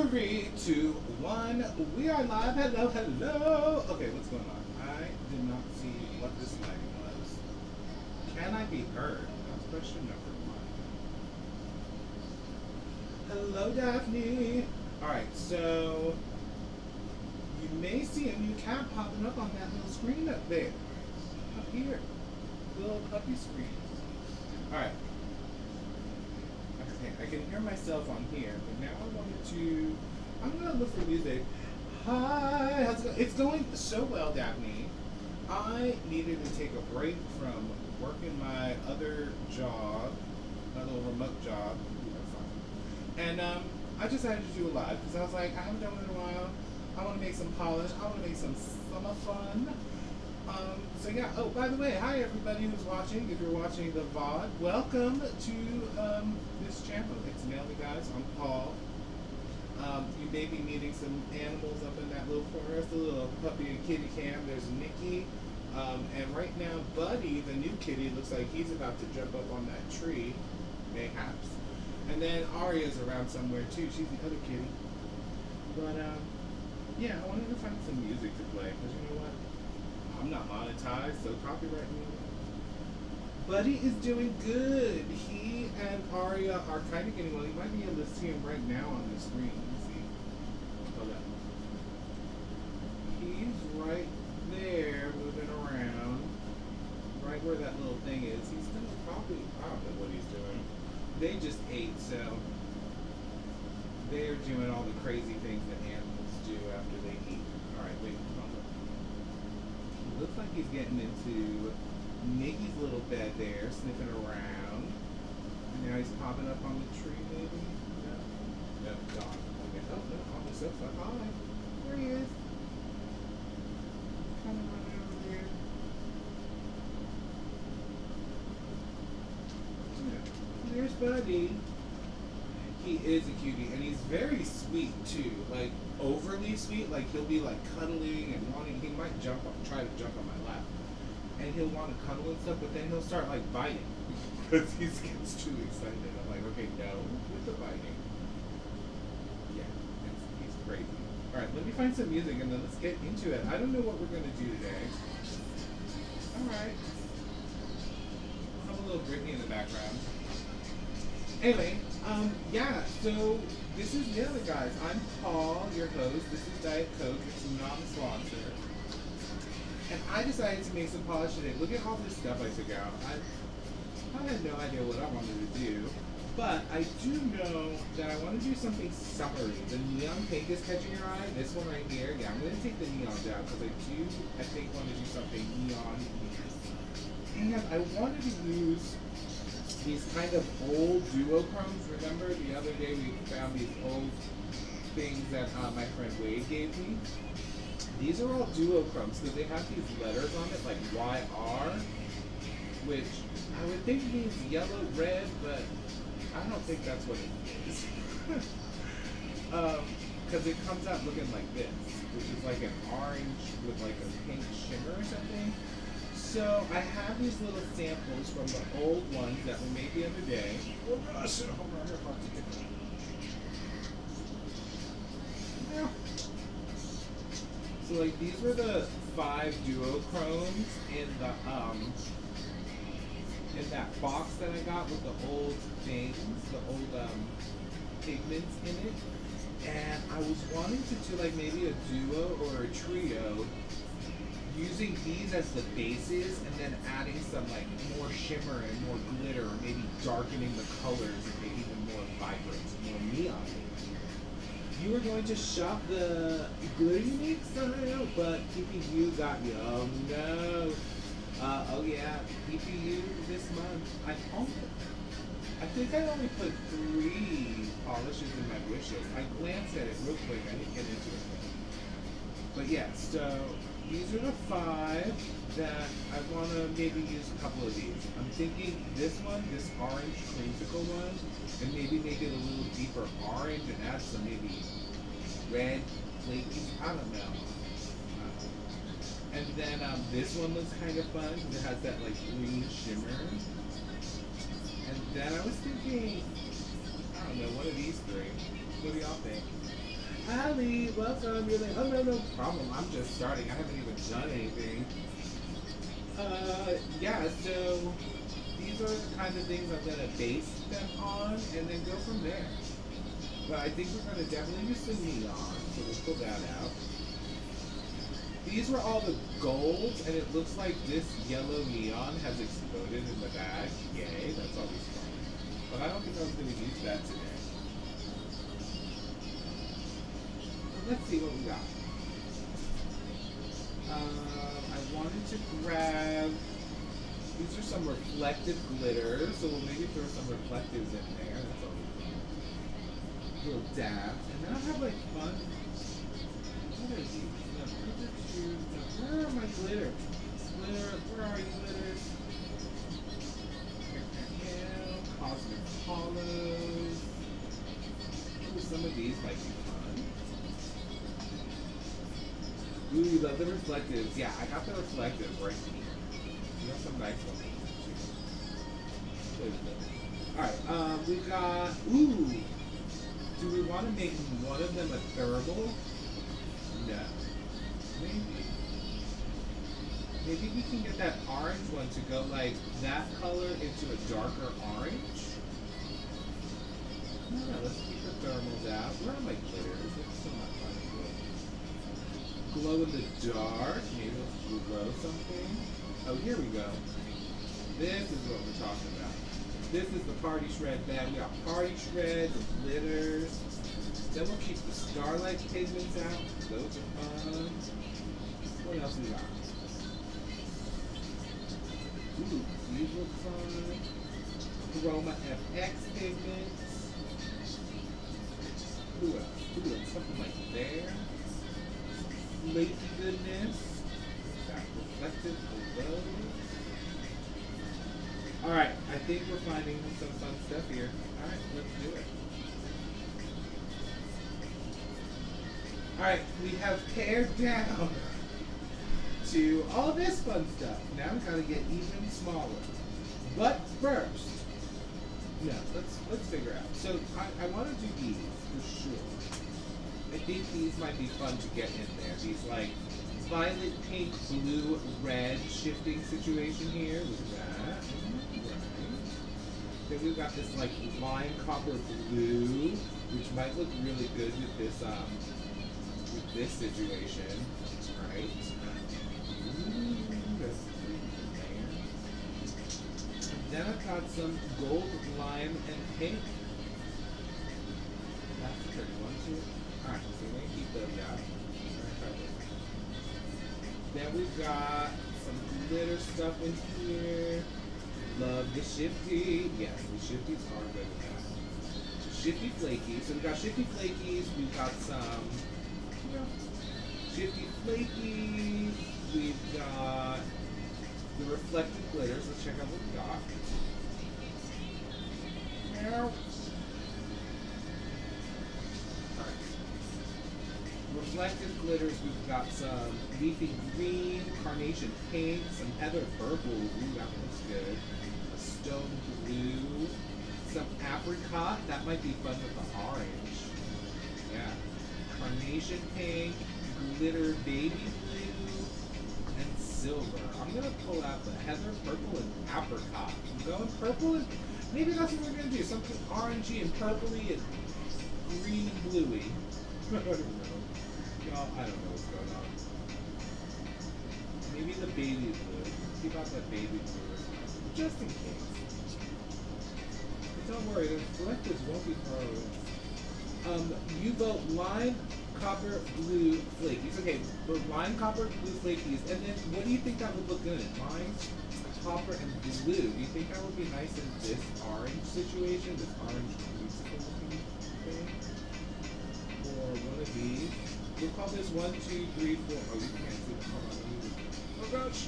Three, two, one. We are live. Hello, hello. Okay, what's going on? I did not see what this lighting was. Can I be heard? That's question number one. Hello, Daphne. Alright, so you may see a new cat popping up on that little screen up there. Up here. Little puppy screen. Alright. Okay, I can hear myself on here, but now I'm gonna look for music. Hi, how's it going? It's going so well, Daphne. I needed to take a break from working my other job, my little remote job. And I decided to do a live because I was like, I haven't done it in a while. I want to make some polish. I want to make some summer fun. So yeah, oh, by the way, hi everybody who's watching. If you're watching the VOD, welcome to this channel. It's Nelly, guys. I'm Paul. You may be meeting some animals up in that little forest, a little puppy and kitty cam. There's Nikki. And right now, Buddy, the new kitty, looks like he's about to jump up on that tree, mayhaps. And then Aria's around somewhere too. She's the other kitty. But yeah, I wanted to find some music to play because you know what? I'm not monetized, so copyright me. Buddy is doing good. He and Aria are kind of getting well. You might be able to see him right now on the screen. Let's see. Hold up. He's right there, moving around. Right where that little thing is. He's still probably, I don't know what he's doing. They just ate, so they're doing all the crazy things that animals do after they eat. Alright, wait, hold up. Looks like he's getting into Nikki's little bed there, sniffing around. And now he's popping up on the tree, maybe? No. No, gone. Okay. Oh, no, on the sofa. Hi. There he is. Kind of running over there. Yeah. There's Buddy. He is a cutie, and he's very sweet too. Like overly sweet. Like he'll be like cuddling and wanting. He might try to jump on my lap, and he'll want to cuddle and stuff. But then he'll start like biting because he gets too excited. I'm like, okay, no, with the biting. Yeah, he's crazy. All right, let me find some music and then let's get into it. I don't know what we're gonna do today. All right, I'll have a little Britney in the background. Anyway, yeah, so this is Nelly, guys. I'm Paul, your host. This is Diet Coke. It's not a sponsor. And I decided to make some polish today. Look at all this stuff I took out. I had no idea what I wanted to do, but I do know that I want to do something summery. The neon pink is catching your eye. This one right here. Yeah, I'm going to take the neon down because I think, want to do something neon. And I wanted to use these kind of old duochromes. Remember the other day we found these old things that my friend Wade gave me? These are all duochromes because they have these letters on it like YR, which I would think means yellow, red, but I don't think that's what it is. Because it comes out looking like this, which is like an orange with like a pink shimmer or something. So I have these little samples from the old ones that we made the other day. Oh gosh, hold on, I'm about to get them. Yeah. So like these were the 5 duochromes in that box that I got with the old things, the old pigments in it. And I was wanting to do like maybe a duo or a trio, using these as the bases and then adding some like more shimmer and more glitter, or maybe darkening the colors and making them more vibrant, more neon. You were going to shop the Glitter Unique style, but PPU got you. Oh no. Oh yeah, PPU this month. I think I only put 3 polishes in my wish list. I glanced at it real quick. I didn't get into it. But yeah, so these are the 5 that I want to maybe use a couple of these. I'm thinking this one, this orange creamsicle one, and maybe make it a little deeper orange and add some maybe red flaky, I don't know. And then this one looks kind of fun because it has that like green shimmer. And then I was thinking, I don't know, one of these 3. What do y'all think? Allie, welcome. You're like, oh no, no problem. I'm just starting. I haven't even done anything. Yeah, so these are the kinds of things I'm gonna base them on and then go from there. But I think we're gonna definitely use some neon, so we'll pull that out. These were all the golds, and it looks like this yellow neon has exploded in the bag. Yay, that's always fun. But I don't think I was gonna use that today. Let's see what we got. I wanted to grab, these are some reflective glitters, so we'll maybe throw some reflectives in there. That's always fun. A little dab. And then I have like fun, what are these? Where are my glitters? Where are you glitters? Cosmic Hollows. Ooh, some of these might be fun. Ooh, you love the reflectives. Yeah, I got the reflectives right here. You have some nice ones too. Alright, we got, ooh. Do we want to make one of them a thermal? No. Maybe. Maybe we can get that orange one to go like that color into a darker orange. No, let's keep the thermals out. Where are my glitters? It's still not fun to glow in the dark. Maybe we'll glow something. Oh, here we go. This is what we're talking about. This is the party shred bag. We got party shreds and glitters. Then we'll keep the Starlight Pigments out. Those are fun. What else we got? Ooh, these look fun. Chroma FX pigments. Ooh, something like there. Flaky goodness. Got reflective below. Alright, I think we're finding some fun stuff here. Alright, let's do it. Alright, we have pared down to all this fun stuff. Now we gotta get even smaller. But first, no, let's figure out. So I want to do these for sure. I think these might be fun to get in there. These like violet, pink, blue, red shifting situation here with that. Right. Then we've got this like lime copper blue, which might look really good with this situation, right? Then I've got some gold, lime, and pink. That's a pretty one too. Alright, so we're gonna keep those out. Then we've got some glitter stuff in here. Love the shifty. Yes, the shifties are good with that. Shifty flakies. So we've got shifty flakies. We've got some shifty flakies. We've got the reflective glitters. Let's check out what we got. Now, reflective glitters, we've got some leafy green, carnation pink, some heather purple. Ooh, that looks good. A stone blue, some apricot. That might be fun with the orange. Yeah. Carnation pink, glitter baby blue, and silver. I'm gonna pull out the heather purple and apricot. I'm going purple and maybe that's what we're gonna do. Something orangey and purpley and green and bluey. I don't know. Y'all, I don't know what's going on. Maybe the baby blue. Keep out that baby blue. Just in case. But don't worry, the collectives won't be far away. You vote lime, copper, blue, flakies. Okay, the lime, copper, blue, flakies. And then what do you think that would look good in? Lime, copper, and blue. Do you think that would be nice in this orange situation? This orange musical looking thing? Or one of these? We'll call this 1, 2, 3, 4. Oh, you can't see it. Hold on, let me. Oh gosh!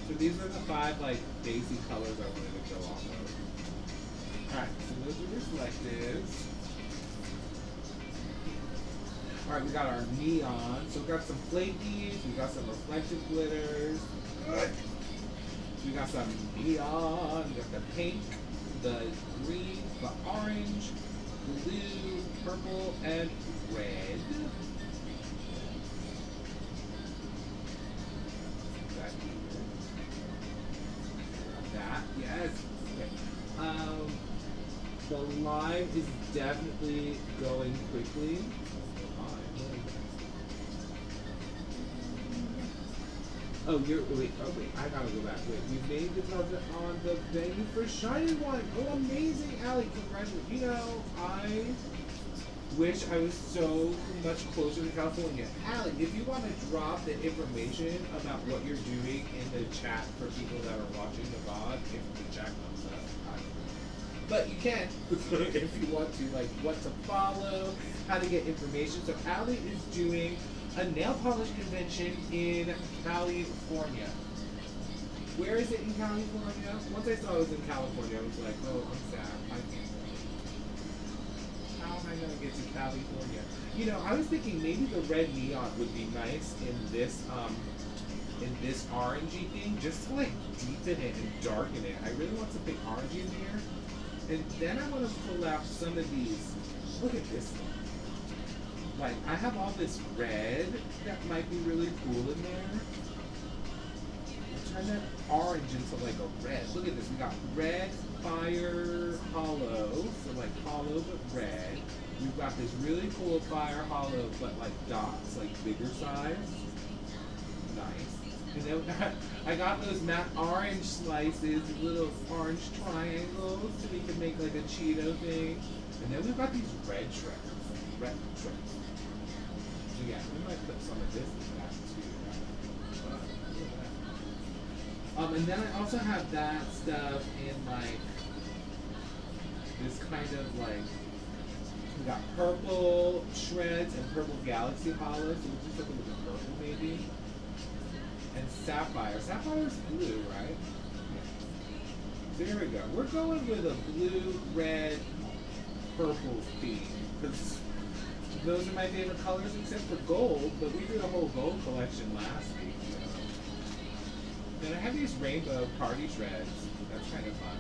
So these are the 5 like basic colors I wanted to go off of. Alright, so those are reflectives. Alright, we got our neon. So we got some flakies, we got some reflective glitters. We got some neon, we got the pink, the green, the orange, blue, purple, and red. That here. That, yes. Okay. The lime is definitely going quickly. Oh, wait, I gotta go back. Wait, you made the deposit on the venue for Shiny One. Oh, amazing, Allie, congratulations. You know, I wish I was so much closer to California. Allie, if you want to drop the information about what you're doing in the chat for people that are watching the VOD, if the chat comes up, I don't know. But you can, if you want to, like what to follow, how to get information. So Allie is doing a nail polish convention in California. Where is it in California? Once I saw it was in California, I was like, oh, I'm sad. I can't go. How am I gonna get to California? You know, I was thinking maybe the red neon would be nice in this orangey thing, just to like deepen it and darken it. I really want something orangey in here. And then I want to pull out some of these. Look at this one. Like, I have all this red that might be really cool in there. I'll turn that orange into like a red. Look at this. We got red fire hollow. So like hollow but red. We've got this really cool fire hollow but like dots, like bigger size. Nice. And then I got those matte orange slices, little orange triangles, so we can make like a Cheeto thing. And then we've got these red shreds. Red shreds. So yeah, we might put some of this in that too. And then I also have that stuff in like this kind of like, we got purple shreds and purple Galaxy Holo, so we'll do something with the purple maybe. And sapphire. Sapphire's blue, right? Yeah. There we go. We're going with a blue, red, purple theme. Because those are my favorite colors except for gold, but we did a whole gold collection last week. Then I have these rainbow party shreds. That's kind of fun.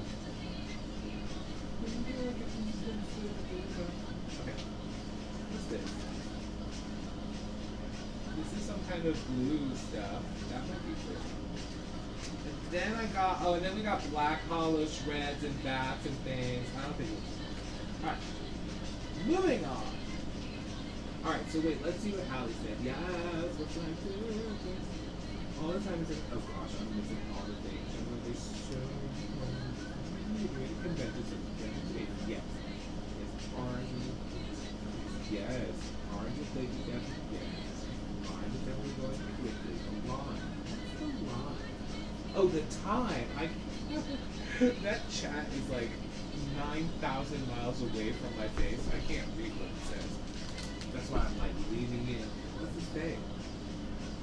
Okay. What's this? This is some kind of blue stuff. That might be pretty. And then I got, and then we got black hollow shreds and bats and things. I don't think we'll. Alright. Moving on. Alright, so wait, let's see what Allie said. Yes, what's like this? All the time it says, oh gosh, I'm missing all the things. I'm going to be so conventions of today. Yes. It's orange. Yes. Orange is lady death. Yes. Lime is definitely going quickly. The lime. What's the lime? Oh, the time. That chat is like 9,000 miles away from my face. I can't read what it says. That's why I'm like leaning in. What's this say?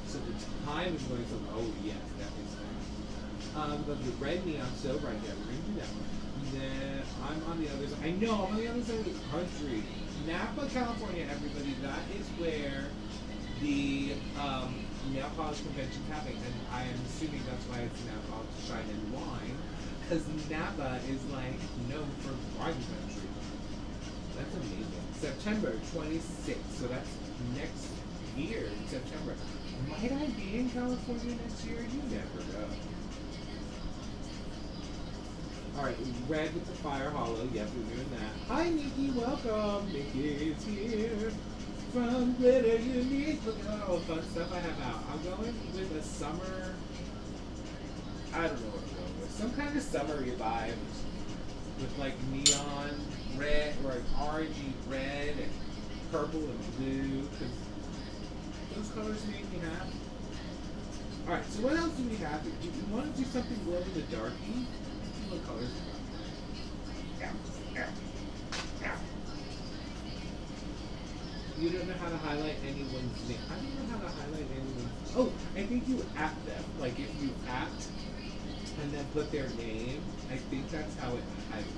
So the time is going so. Oh yes, that is fine. But the red neon so right there. We're gonna do that one. And then I'm on the other side. I know I'm on the other side of the country. Napa, California. Everybody, that is where the nail polish convention's happening, and I am assuming that's why it's now called Shine and Wine, because Napa is like known for wine country. That's amazing. September 26th, so that's next year in September. Might I be in California next year? You never know. Alright, red with the fire hollow. Yes, we're doing that. Hi, Nikki. Welcome. Nikki is here from Glitter Unique. Look at all the fun stuff I have out. I'm going with a summer. I don't know what I'm going with. Some kind of summery vibe with like neon red or like orangey red and purple and blue. Cause those colors make me happy. Alright, so what else do we have? Do you want to do something glow in the darky? Let's see what colors we got. You don't know how to highlight anyone's name. I don't know how to highlight anyone's. Oh, I think you at them. Like if you at and then put their name, I think that's how it highlights.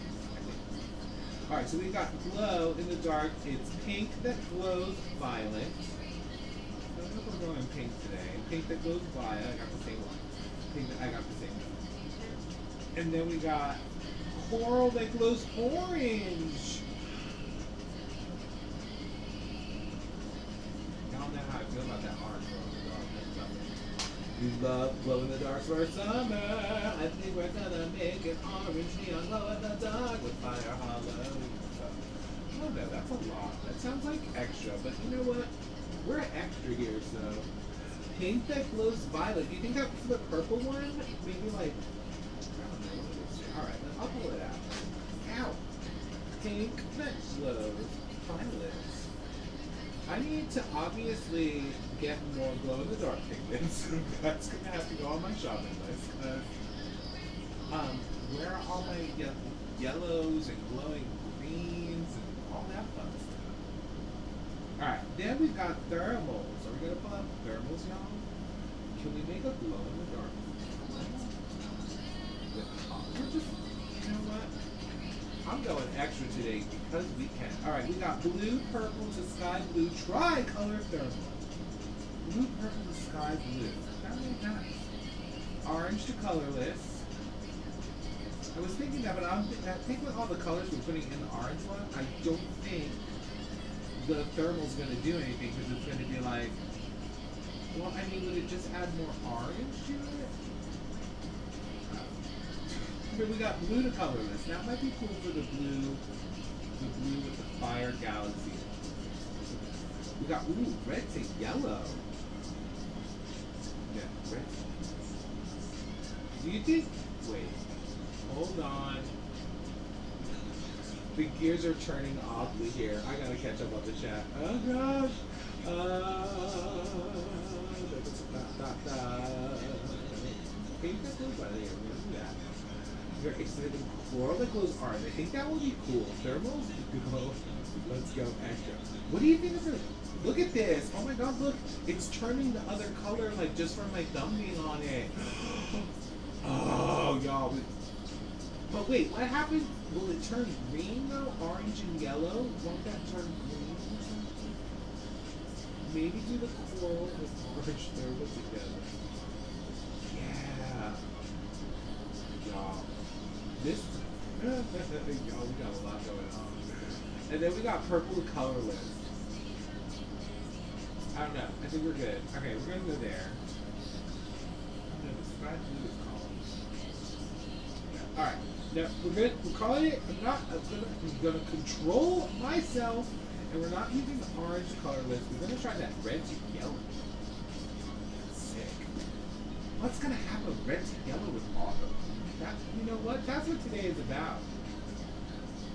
Alright, so we got glow in the dark. It's pink that glows violet. I don't know if we're going pink today. Pink that glows violet. I got the same one. Pink that I got the same one. And then we got coral that glows orange. Y'all know how I feel about that orange glow in the dark. You love glow in the dark for summer. I think we're gonna make an orange neon glow in the dark with fire hollow. Oh no, that's a lot. That sounds like extra, but you know what? We're extra here, so. Pink that glows violet. Do you think that for the purple one? Maybe like, I don't know. Alright, then I'll pull it out. Ow! Pink that glows violet. I need to obviously get more glow in the dark pigments. That's gonna have to go on my shopping list. Where are all my yellows and glowing greens and all that fun stuff? Alright, then we've got thermals. Are we gonna pull out thermals, y'all? Can we make a glow in the dark? We're just, you know what? I'm going extra today because we can. Alright, we got blue, purple to sky blue, tricolor thermal. Blue, purple to sky blue. That makes nice. Orange to colorless. I was thinking that, but I think with all the colors we're putting in the orange one, I don't think the thermal's going to do anything because it's going to be like, well, I mean, would it just add more orange to it? But we got blue to colorless. That might be cool for the blue with the fire galaxy. We got, ooh, red to yellow. Yeah, red. Do you think, wait, hold on. The gears are turning oddly here. I gotta catch up on the chat. Oh gosh. Okay, you got those by the way. We're gonna do that. Very excited. Coral that glows orange. I think that will be cool. Thermals go. Let's go extra. What do you think of this? Look at this. Oh my god, look. It's turning the other color like just from my thumb being on it. Oh, y'all. But wait, what happens? Will it turn green though? Orange and yellow? Won't that turn green or something? Maybe do the coral with orange thermal together. Yeah. Y'all. This y'all, we got a lot going on. And then we got purple colorless. I don't know. I think we're good. Okay, we're gonna go there. Describe blue is colors. Alright. Now we're good. We're calling it. I'm gonna control myself, and we're not using the orange colorless. We're gonna try that red to yellow. Sick. What's gonna happen red to yellow with auto? That, you know what? That's what today is about.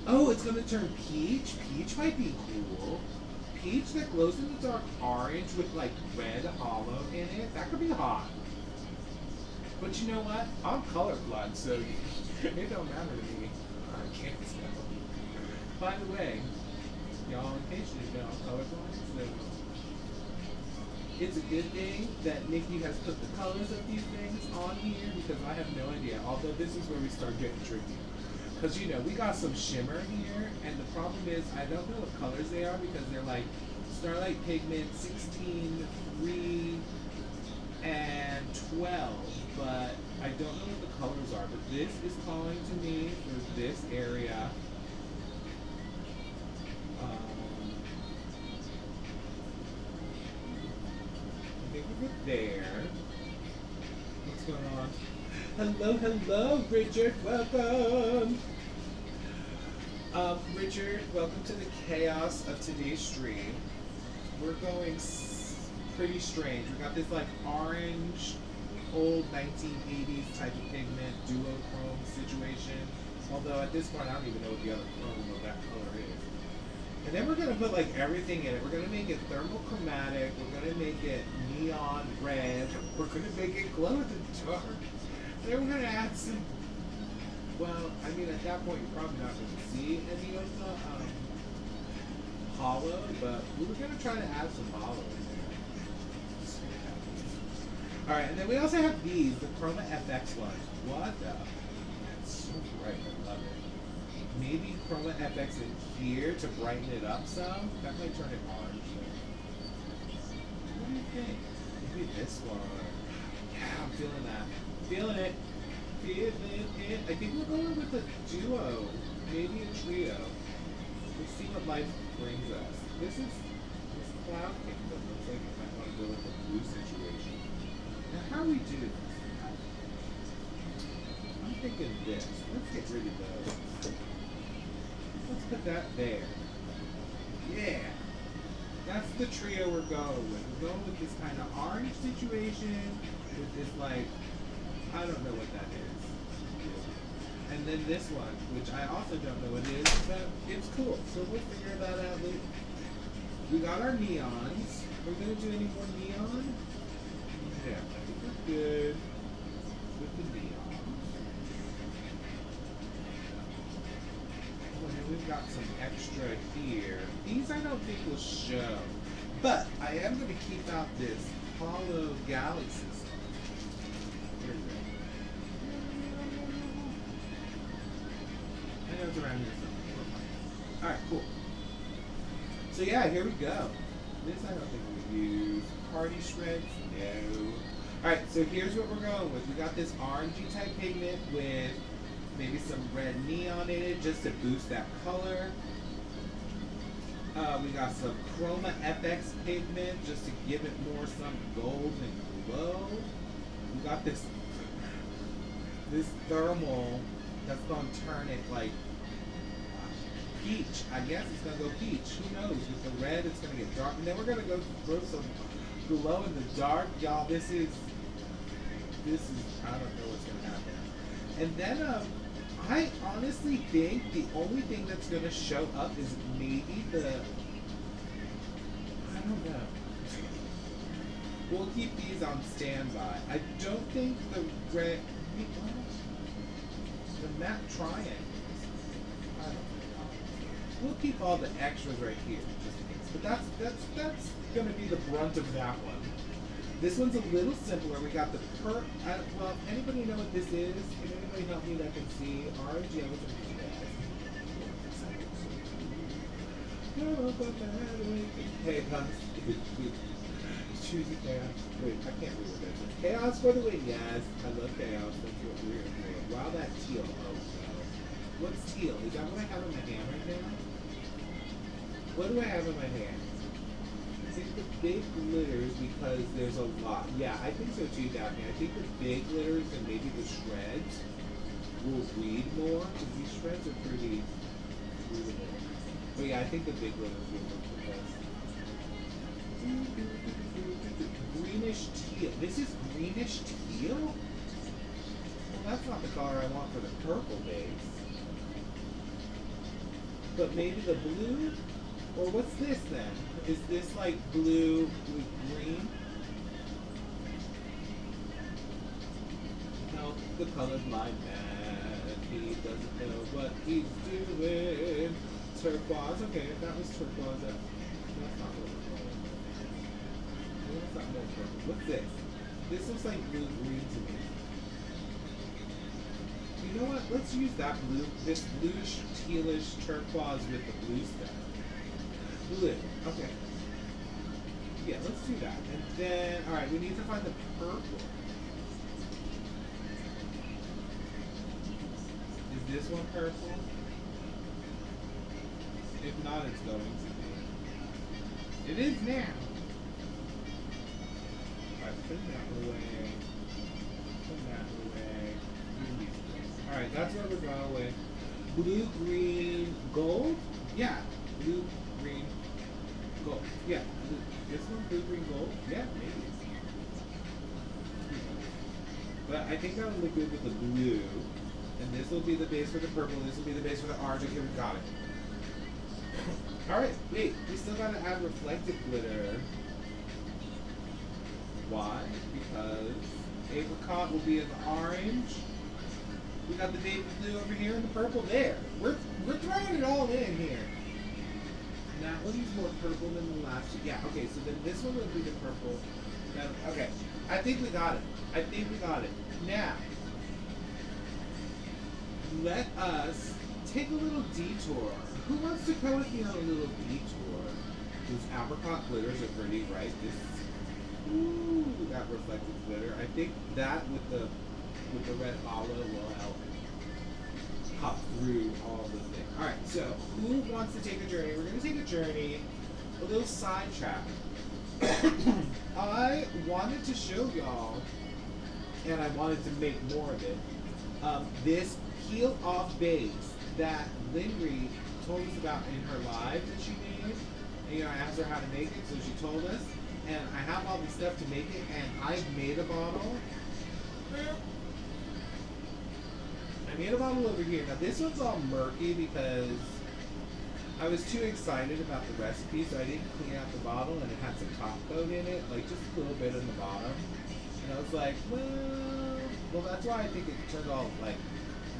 Oh, it's gonna turn peach. Peach might be cool. Peach that glows in the dark orange with like red hollow in it. That could be hot. But you know what? I'm colorblind, so it don't matter to me. I can't tell. By the way, y'all, in case you didn't know, I'm colorblind. So it's a good thing that Nikki has put the colors of these things on here because I have no idea. Although this is where we start getting tricky. Because, you know, we got some shimmer here, and the problem is I don't know what colors they are because they're like Starlight Pigment 16, 3, and 12, but I don't know what the colors are. But this is calling to me for this area. I think we're good there. What's going on? Hello, hello, Richard. Welcome. Richard, welcome to the chaos of today's stream. We're going pretty strange. We got this like orange, old 1980s type of pigment, duochrome situation. Although at this point I don't even know what the other chrome of that color is. And then we're gonna put like everything in it. We're gonna make it thermalchromatic. We're gonna make it neon red. We're gonna make it glow in the dark. And then we're gonna add some. Well, I mean at that point you're probably not gonna see any of the hollow, but we were gonna try to add some hollow in there. Alright, and then we also have these, the Chroma FX ones. What the? That's so bright, I love it. Maybe Chroma FX in here to brighten it up some. That might turn it orange. What do you think? Maybe this one. Yeah, I'm feeling that. Feeling it. Feeling it. I think we're going with a duo, maybe a trio. We'll see what life brings us. This cloud kingdom looks like it might want to go with the blue situation. Now, how do we do this? I'm thinking this. Let's get rid of those. Let's put that there. Yeah. That's the trio we're going with. We're going with this kind of orange situation with this like, I don't know what that is. And then this one, which I also don't know what it is, but it's cool. So we'll figure that out later. We got our neons. We're going to do any more neon? Yeah, I think we're good with the neon. Oh, and then we've got some extra here. These I don't think will show. But I am going to keep out this Holo Galaxy stuff. Here we go. I know it's around here somewhere. Alright, cool. So yeah, here we go. This I don't think we use. Party shreds? No. Alright, so here's what we're going with. We got this orangey type pigment with maybe some red neon in it just to boost that color. We got some Chroma FX pigment just to give it more some gold and glow. We got this thermal that's going to turn it like peach. I guess it's going to go peach. Who knows? With the red, it's going to get dark. And then we're going to go throw some glow in the dark. Y'all, this is, I don't know what's going to happen. And then, I honestly think the only thing that's going to show up is maybe I don't know. We'll keep these on standby. I don't think the red, the matte triangles. I don't know. We'll keep all the extras right here, just in case. But that's going to be the brunt of that one. This one's a little simpler. We got the well, anybody know what this is? Can anybody help me that can see? Orange, yellow, and hey, guys. Choosy chaos. Wait, I can't read what that is. Chaos for the win, yes. I love chaos. That's what we're doing. Wow, that teal. Oh, no. What's teal? Is that what I have in my hand right now? What do I have in my hand? I think the big glitters, because there's a lot. Yeah, I think so too, Daphne. I think the big glitters and maybe the shreds will read more, because these shreds are pretty readable. But yeah, I think the big glitters will work the best. Greenish teal. This is greenish teal? Well, that's not the color I want for the purple base. But maybe the blue? Or what's this then? Is this like blue with green? No, the color's blind man. He doesn't know what he's doing. Turquoise, okay, if that was turquoise, that's not what we're going with. That's not more purple. What's this? This looks like blue green to me. You know what? Let's use that blue, this bluish, tealish turquoise with the blue stuff. Blue. Okay. Yeah, let's do that. And then, alright, we need to find the purple. Is this one purple? If not, it's going to be. It is now. Alright, put that away. Put that away. Alright, that's what we're going with. Blue, green, gold? Yeah. Blue, green, gold. Yeah. This one, blue, green, gold? Yeah, maybe. But I think that would look good with the blue. And this will be the base for the purple. This will be the base for the orange. Okay, we got it. Alright, wait. We still gotta add reflective glitter. Why? Because apricot will be in the orange. We got the baby blue over here and the purple there. We're throwing it all in here. Now, we'll use more purple than the last two. Yeah, okay, so then this one will be the purple. Now, okay, I think we got it. I think we got it. Now, let us take a little detour. Who wants to go with me on a little detour? These apricot glitters are pretty bright. This, ooh, that reflective glitter. I think that with the with the red olive will help hop through all the things. Alright, so who wants to take a journey? We're going to take a journey, a little sidetrack. I wanted to show y'all, and I wanted to make more of it, this peel off base that Lindry told us about in her live that she made. And you know, I asked her how to make it, so she told us. And I have all the stuff to make it, and I've made a bottle. I made a bottle over here. Now this one's all murky because I was too excited about the recipe, so I didn't clean out the bottle, and it had some top coat in it, like just a little bit in the bottom. And I was like, well, that's why I think it turned all like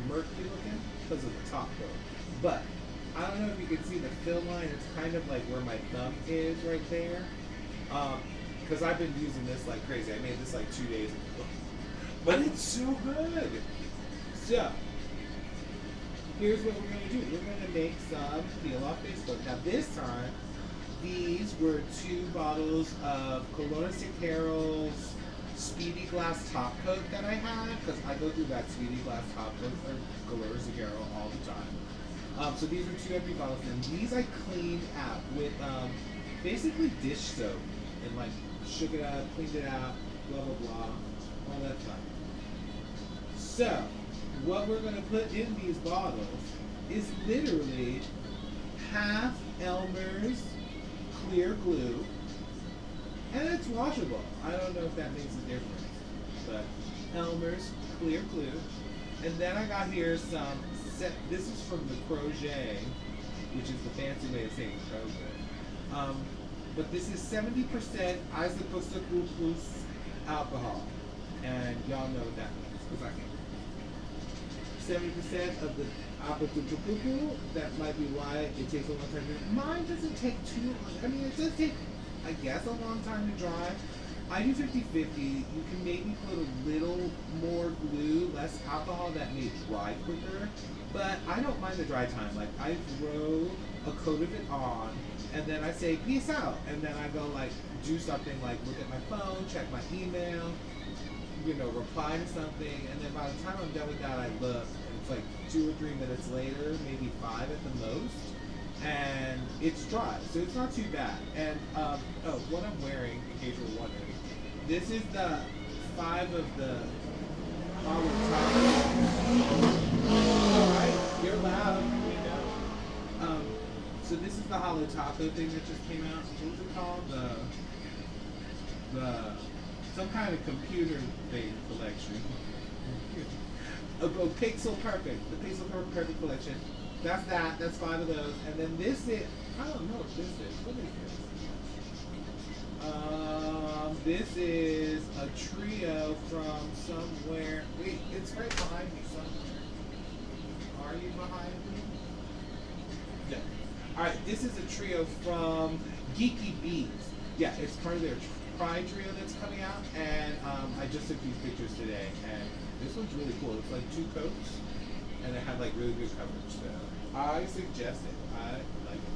murky looking because of the top coat. But I don't know if you can see the fill line. It's kind of like where my thumb is right there. Because I've been using this like crazy. I made this like 2 days ago. But it's so good. So, here's what we're going to do. We're going to make some peel off base coat. Now this time, these were 2 bottles of Colorless Carol's Speedy Glass top coat that I had. Because I go through that Speedy Glass top coat for Colorless Carol all the time. So these are 2 empty bottles. And these I cleaned out with basically dish soap. And like shook it up, cleaned it out, blah blah blah, all that stuff. So, what we're going to put in these bottles is literally half Elmer's clear glue, and it's washable. I don't know if that makes a difference, but Elmer's clear glue. And then I got here some, this is from the Kroger, which is the fancy way of saying Kroger. But this is 70% isopropyl alcohol, and y'all know what that means, because I can't. 70% of the isopropyl, that might be why it takes a long time to dry. Mine doesn't take too long. I mean, it does take, I guess, a long time to dry. I do 50-50. You can maybe put a little more glue, less alcohol, that may dry quicker. But I don't mind the dry time. Like, I throw a coat of it on, and then I say, peace out. And then I go, like, do something like look at my phone, check my email, you know, reply to something. And then by the time I'm done with that, I look, and it's like 2 or 3 minutes later, maybe 5 at the most. And it's dry, so it's not too bad. And, what I'm wearing, in case you're wondering, this is the 5 of the hollow top. Alright, you're loud, you know. So this is the hollow taco thing that just came out. What was it called? Some kind of computer thing collection. Pixel Perfect. The Pixel Perfect collection. That's that. That's 5 of those. And then this is, I don't know what this is. What is this? This is a trio from somewhere. Wait, it's right behind me somewhere. Are you behind me? No. Alright, this is a trio from Geeky Bees. Yeah, it's part of their Pride trio that's coming out. And I just took these pictures today. And this one's really cool. It's like 2 coats. And it had like really good coverage. So I suggest it. I like it.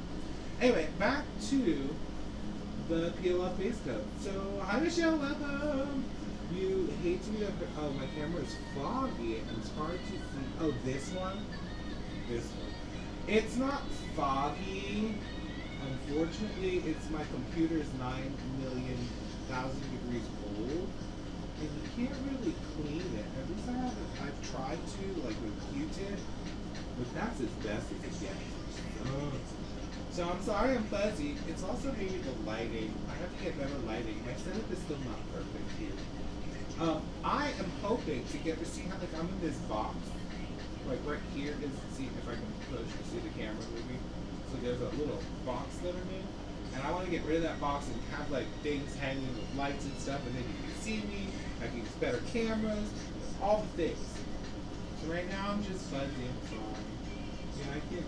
Anyway, back to the peel off base coat. So hi Michelle, welcome. You hate to be oh, my camera is foggy and it's hard to see. Oh, this one? This one. It's not foggy. Unfortunately, it's my computer's 9,000,000 degrees old. And you can't really clean it. At least I've tried to, like with Q-tip, but that's as best as it gets. So I'm sorry I'm fuzzy. It's also maybe the lighting. I have to get better lighting. My setup is still not perfect here. I am hoping to get to see how, like, I'm in this box. Like right here is, see if I can push to see the camera moving. So there's a little box that I'm in. And I want to get rid of that box and have like things hanging with lights and stuff, and then you can see me. I can use better cameras, all the things. So right now I'm just fuzzy. I'm sorry. Yeah, I can't.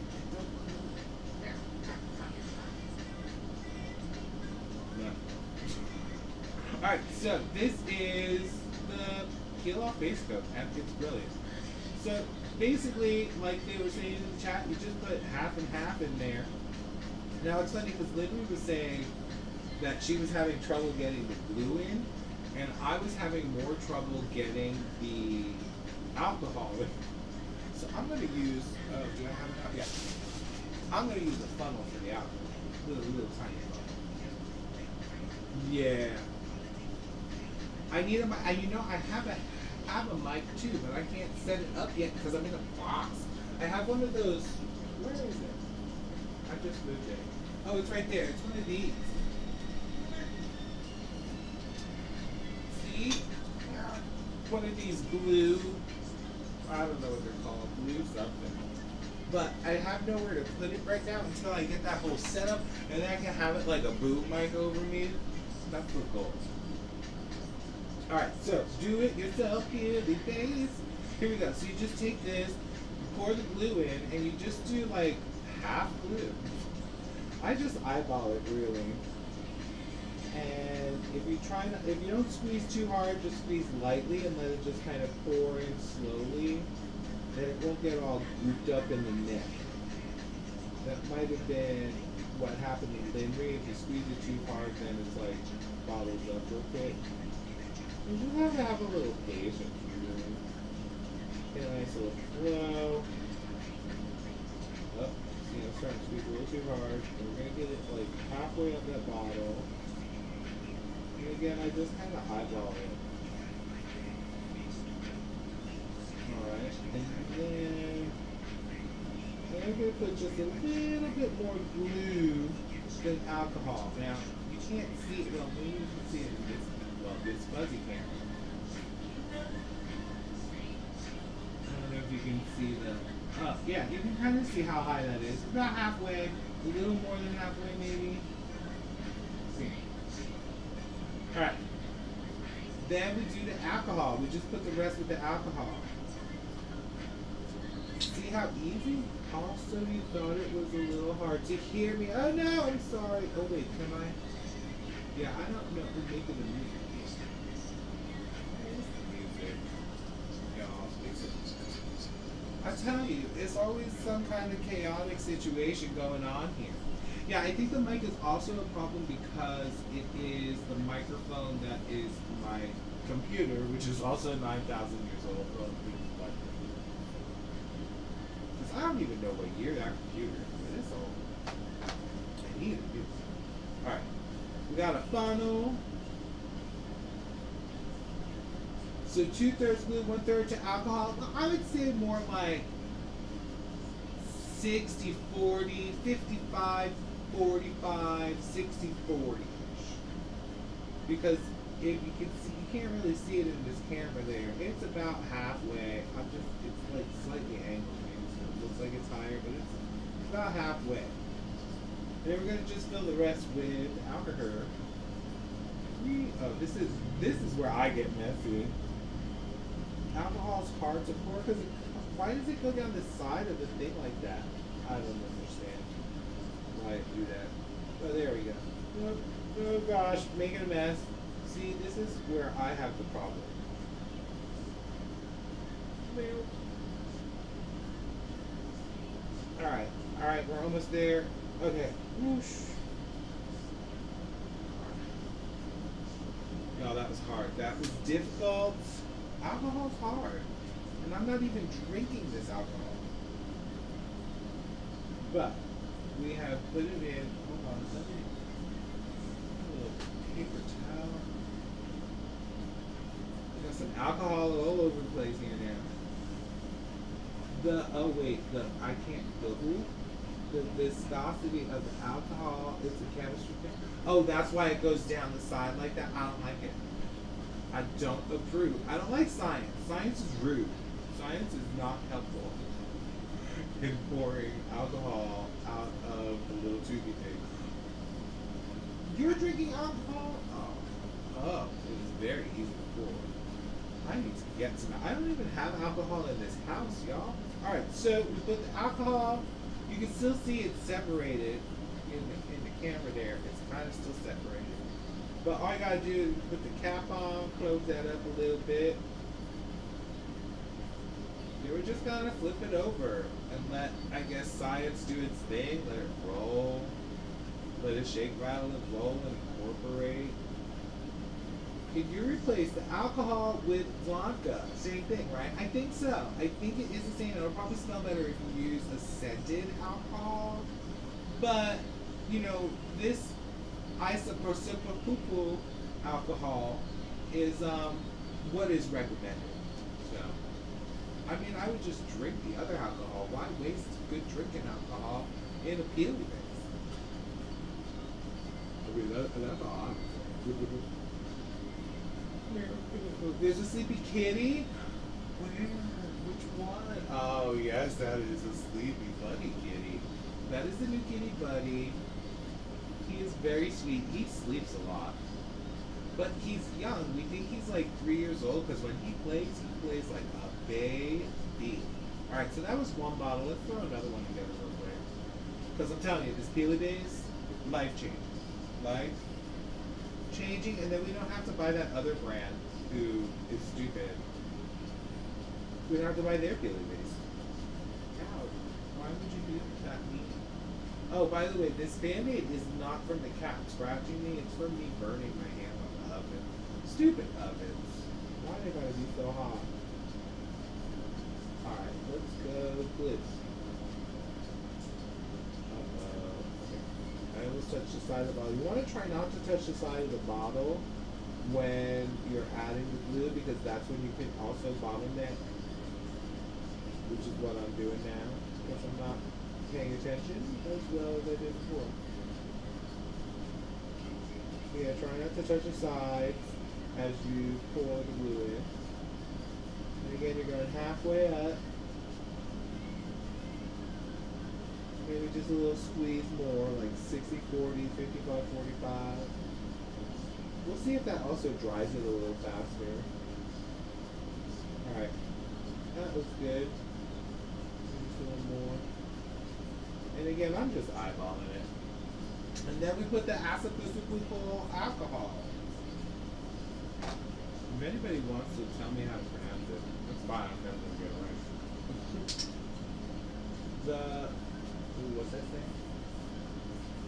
Alright, so this is the peel off base coat, and it's brilliant. So basically, like they were saying in the chat, you just put half and half in there. Now it's funny because Lily was saying that she was having trouble getting the glue in, and I was having more trouble getting the alcohol with it. So I'm going to use, do I have it out? Yeah. I'm going to use a funnel for the alcohol. Little tiny funnel. Yeah. I need a mic. You know, I have a mic too, but I can't set it up yet because I'm in a box. I have one of those. Where is it? I just moved it. Oh, it's right there. It's one of these. See? One of these blue. I don't know what they're called. Blue something. But I have nowhere to put it right now until I get that whole setup, and then I can have it like a boom mic over me. That's the goal. Alright, so do it yourself, kitty face. Here we go. So you just take this, you pour the glue in, and you just do like half glue. I just eyeball it really. And if you don't squeeze too hard, just squeeze lightly and let it just kind of pour in slowly. Then it won't get all gooped up in the neck. That might have been what happened in Linry. If you squeeze it too hard, then it's like bottles up real quick. You just have to have a little patience, really. Get a nice little flow. Oh, see, I'm starting to squeeze a little too hard. And we're going to get it like halfway up that bottle. And again, I just kind of eyeball it. Alright, and then I'm going to put just a little bit more glue than alcohol. Now, you can't see it, well, maybe you can see it in this fuzzy camera. I don't know if you can see the, yeah, you can kind of see how high that is. About halfway, a little more than halfway maybe. See. Alright. Then we do the alcohol. We just put the rest with the alcohol. See how easy? Also, you thought it was a little hard to hear me. Oh no, I'm sorry. Oh wait, can I? Yeah, I don't know. We're making the music. I tell you, it's always some kind of chaotic situation going on here. Yeah, I think the mic is also a problem because it is the microphone that is my computer, which is also 9,000 years old. Because I don't even know what year that computer is, but it's old. I need it. Alright, we got a funnel. So 2/3 glue, 1/3 to alcohol. I would say more like 60-40, 55-45, 60-40. Because if you can see, you can't really see it in this camera there. It's about halfway. It's like slightly angled maybe, so it looks like it's higher, but it's about halfway. And then we're gonna just fill the rest with alcohol. Oh, this is where I get messy. Alcohol is hard to pour because why does it go down the side of the thing like that? I don't understand why it do that. Oh, there we go. Oh gosh, making a mess. See, this is where I have the problem. Alright, we're almost there. Okay. Whoosh. No, that was hard. That was difficult. Alcohol's hard. And I'm not even drinking this alcohol. But we have put it in. Hold on, let me. A little paper towel. Got some alcohol all over the place here now. I can't. The viscosity of the alcohol is a chemistry thing. Oh, that's why it goes down the side like that. I don't like it. I don't approve. I don't like science. Science is rude. Science is not helpful in pouring alcohol out of the little tubey thing. You're drinking alcohol? Oh, it is very easy to pour. I need to get some. I don't even have alcohol in this house, y'all. Alright, so we put the alcohol. You can still see it separated in the camera there. It's kind of still separated. But all you gotta do is put the cap on, close that up a little bit. You were just gonna flip it over and let, I guess, science do its thing. Let it roll. Let it shake, rattle, and roll and incorporate. Can you replace the alcohol with vodka? Same thing, right? I think so. I think it is the same. It'll probably smell better if you use a scented alcohol. But, you know, this isopropyl alcohol is what is recommended. So, I mean, I would just drink the other alcohol. Why waste good drinking alcohol in a peely base? I mean, that's all I'm saying. There's a sleepy kitty. Where? Which one? Oh yes, that is a sleepy buddy kitty. That is the new kitty buddy. He is very sweet. He sleeps a lot, but he's young. We think he's like 3 years old because when he plays like a baby. All right, so that was one bottle. Let's throw another one together real quick. Because I'm telling you, this peely base, life changing. Life changing, and then we don't have to buy that other brand who is stupid. We don't have to buy their peely base. Ow. Why would you do that to me? Oh, by the way, this Band-Aid is not from the cat scratching me, it's from me burning my hand on the oven. Stupid ovens. Why do they gotta be so hot? Alright, let's go bliss. I almost touched the side of the bottle. You want to try not to touch the side of the bottle when you're adding the glue because that's when you can also bottleneck, which is what I'm doing now because I'm not paying attention as well as I did before. So yeah, try not to touch the sides as you pour the glue in. And again, you're going halfway up. Maybe just a little squeeze more, like 60-40, 55-45. We'll see if that also dries it a little faster. Alright. That was good. Just a little more. And again, I'm just eyeballing it. And then we put the isopropyl alcohol. If anybody wants to tell me how to pronounce it, that's fine. I'm never going to get it right. What's that thing?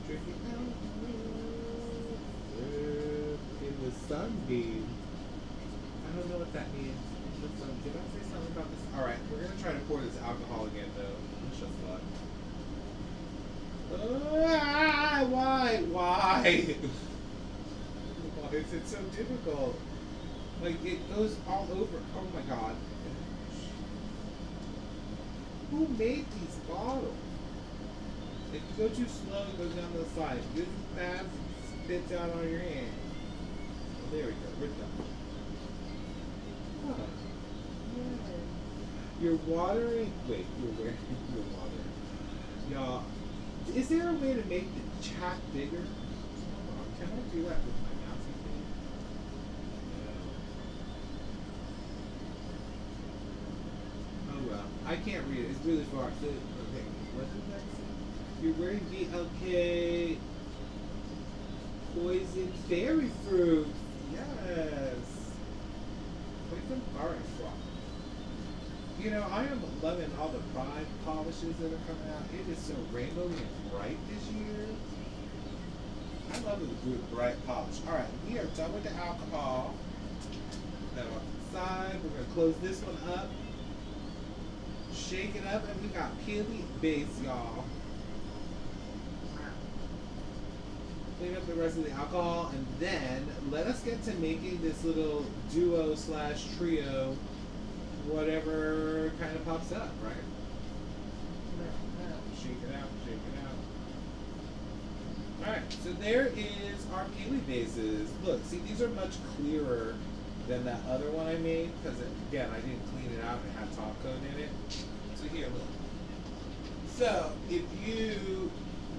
Tricky in the sunbeam. I don't know what that means. Did I say something about this? Alright, we're going to try to pour this alcohol again, though. Let's just look. Why? Why? Why is it so difficult? Like, it goes all over. Oh my god. Who made these bottles? If you go too slow, it goes down to the side. If you go too fast, it spits out on your hand. Well, there we go. We're done. Huh. Yeah. You're watering. Wait, you're watering. Y'all, is there a way to make the chat bigger? Hold on. Can I do that with my mousey thing? No. Oh well. I can't read it. It's really far. So, okay. What did that say? You're wearing okay. Poison fairy fruit. Yes. Poison orange rock. You know, I am loving all the Pride polishes that are coming out. It is so rainbowy and bright this year. I love a good bright polish. Alright, we are done with the alcohol. That off the side. We're gonna close this one up. Shake it up, and we got peely base, y'all. Clean up the rest of the alcohol, and then let us get to making this little duo / trio, whatever kind of pops up, right? Shake it out, shake it out. Alright, so there is our peely bases. Look, see, these are much clearer than that other one I made, because again, I didn't clean it out and it had top coat in it. So here, look. So, if you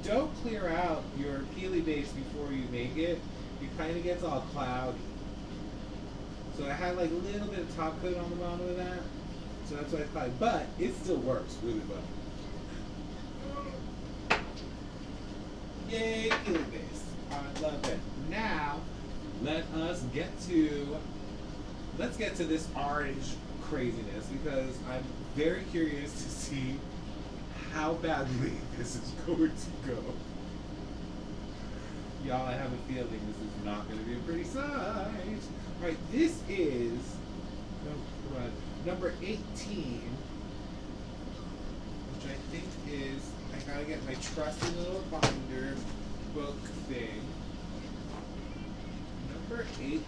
don't clear out your peely base before you make it, it kind of gets all cloudy. So I had like a little bit of top coat on the bottom of that, so that's why it's cloudy. But it still works really well. Yay, peely base. I love it. Now, let's get to this orange craziness because I'm very curious to see how badly this is going to go. Y'all, I have a feeling this is not going to be a pretty sight. Alright, this is number 18, which I think is, I gotta get my trusty little binder book thing. Number 18.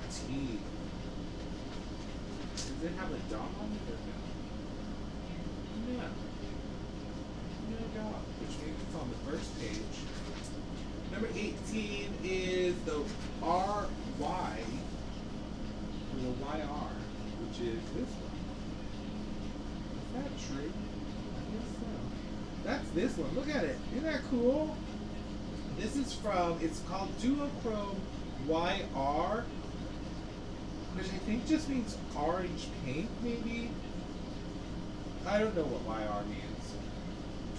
Does it have a dot on it or no? No. No dot, which means it's on the first page. Number 18 is the RY, or the YR, which is this one. Is that true? I guess so. That's this one. Look at it. Isn't that cool? This is from, it's called Duochrome YR, which I think just means orange paint, maybe? I don't know what YR means.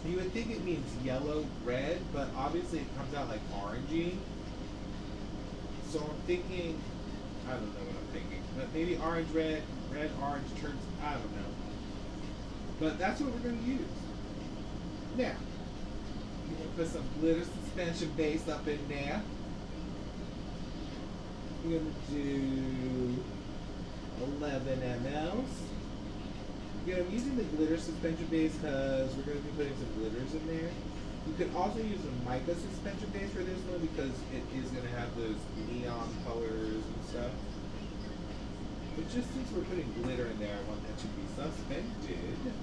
You would think it means yellow, red, but obviously it comes out like orangey. So I'm thinking, I don't know what I'm thinking, but maybe orange, red, red, orange turns, I don't know. But that's what we're going to use. Now, we're going to put some glitter suspension base up in there. We're going to do 11 mLs. Again, I'm using the glitter suspension base because we're going to be putting some glitters in there. You could also use a mica suspension base for this one because it is going to have those neon colors and stuff. But just since we're putting glitter in there, I want that to be suspended.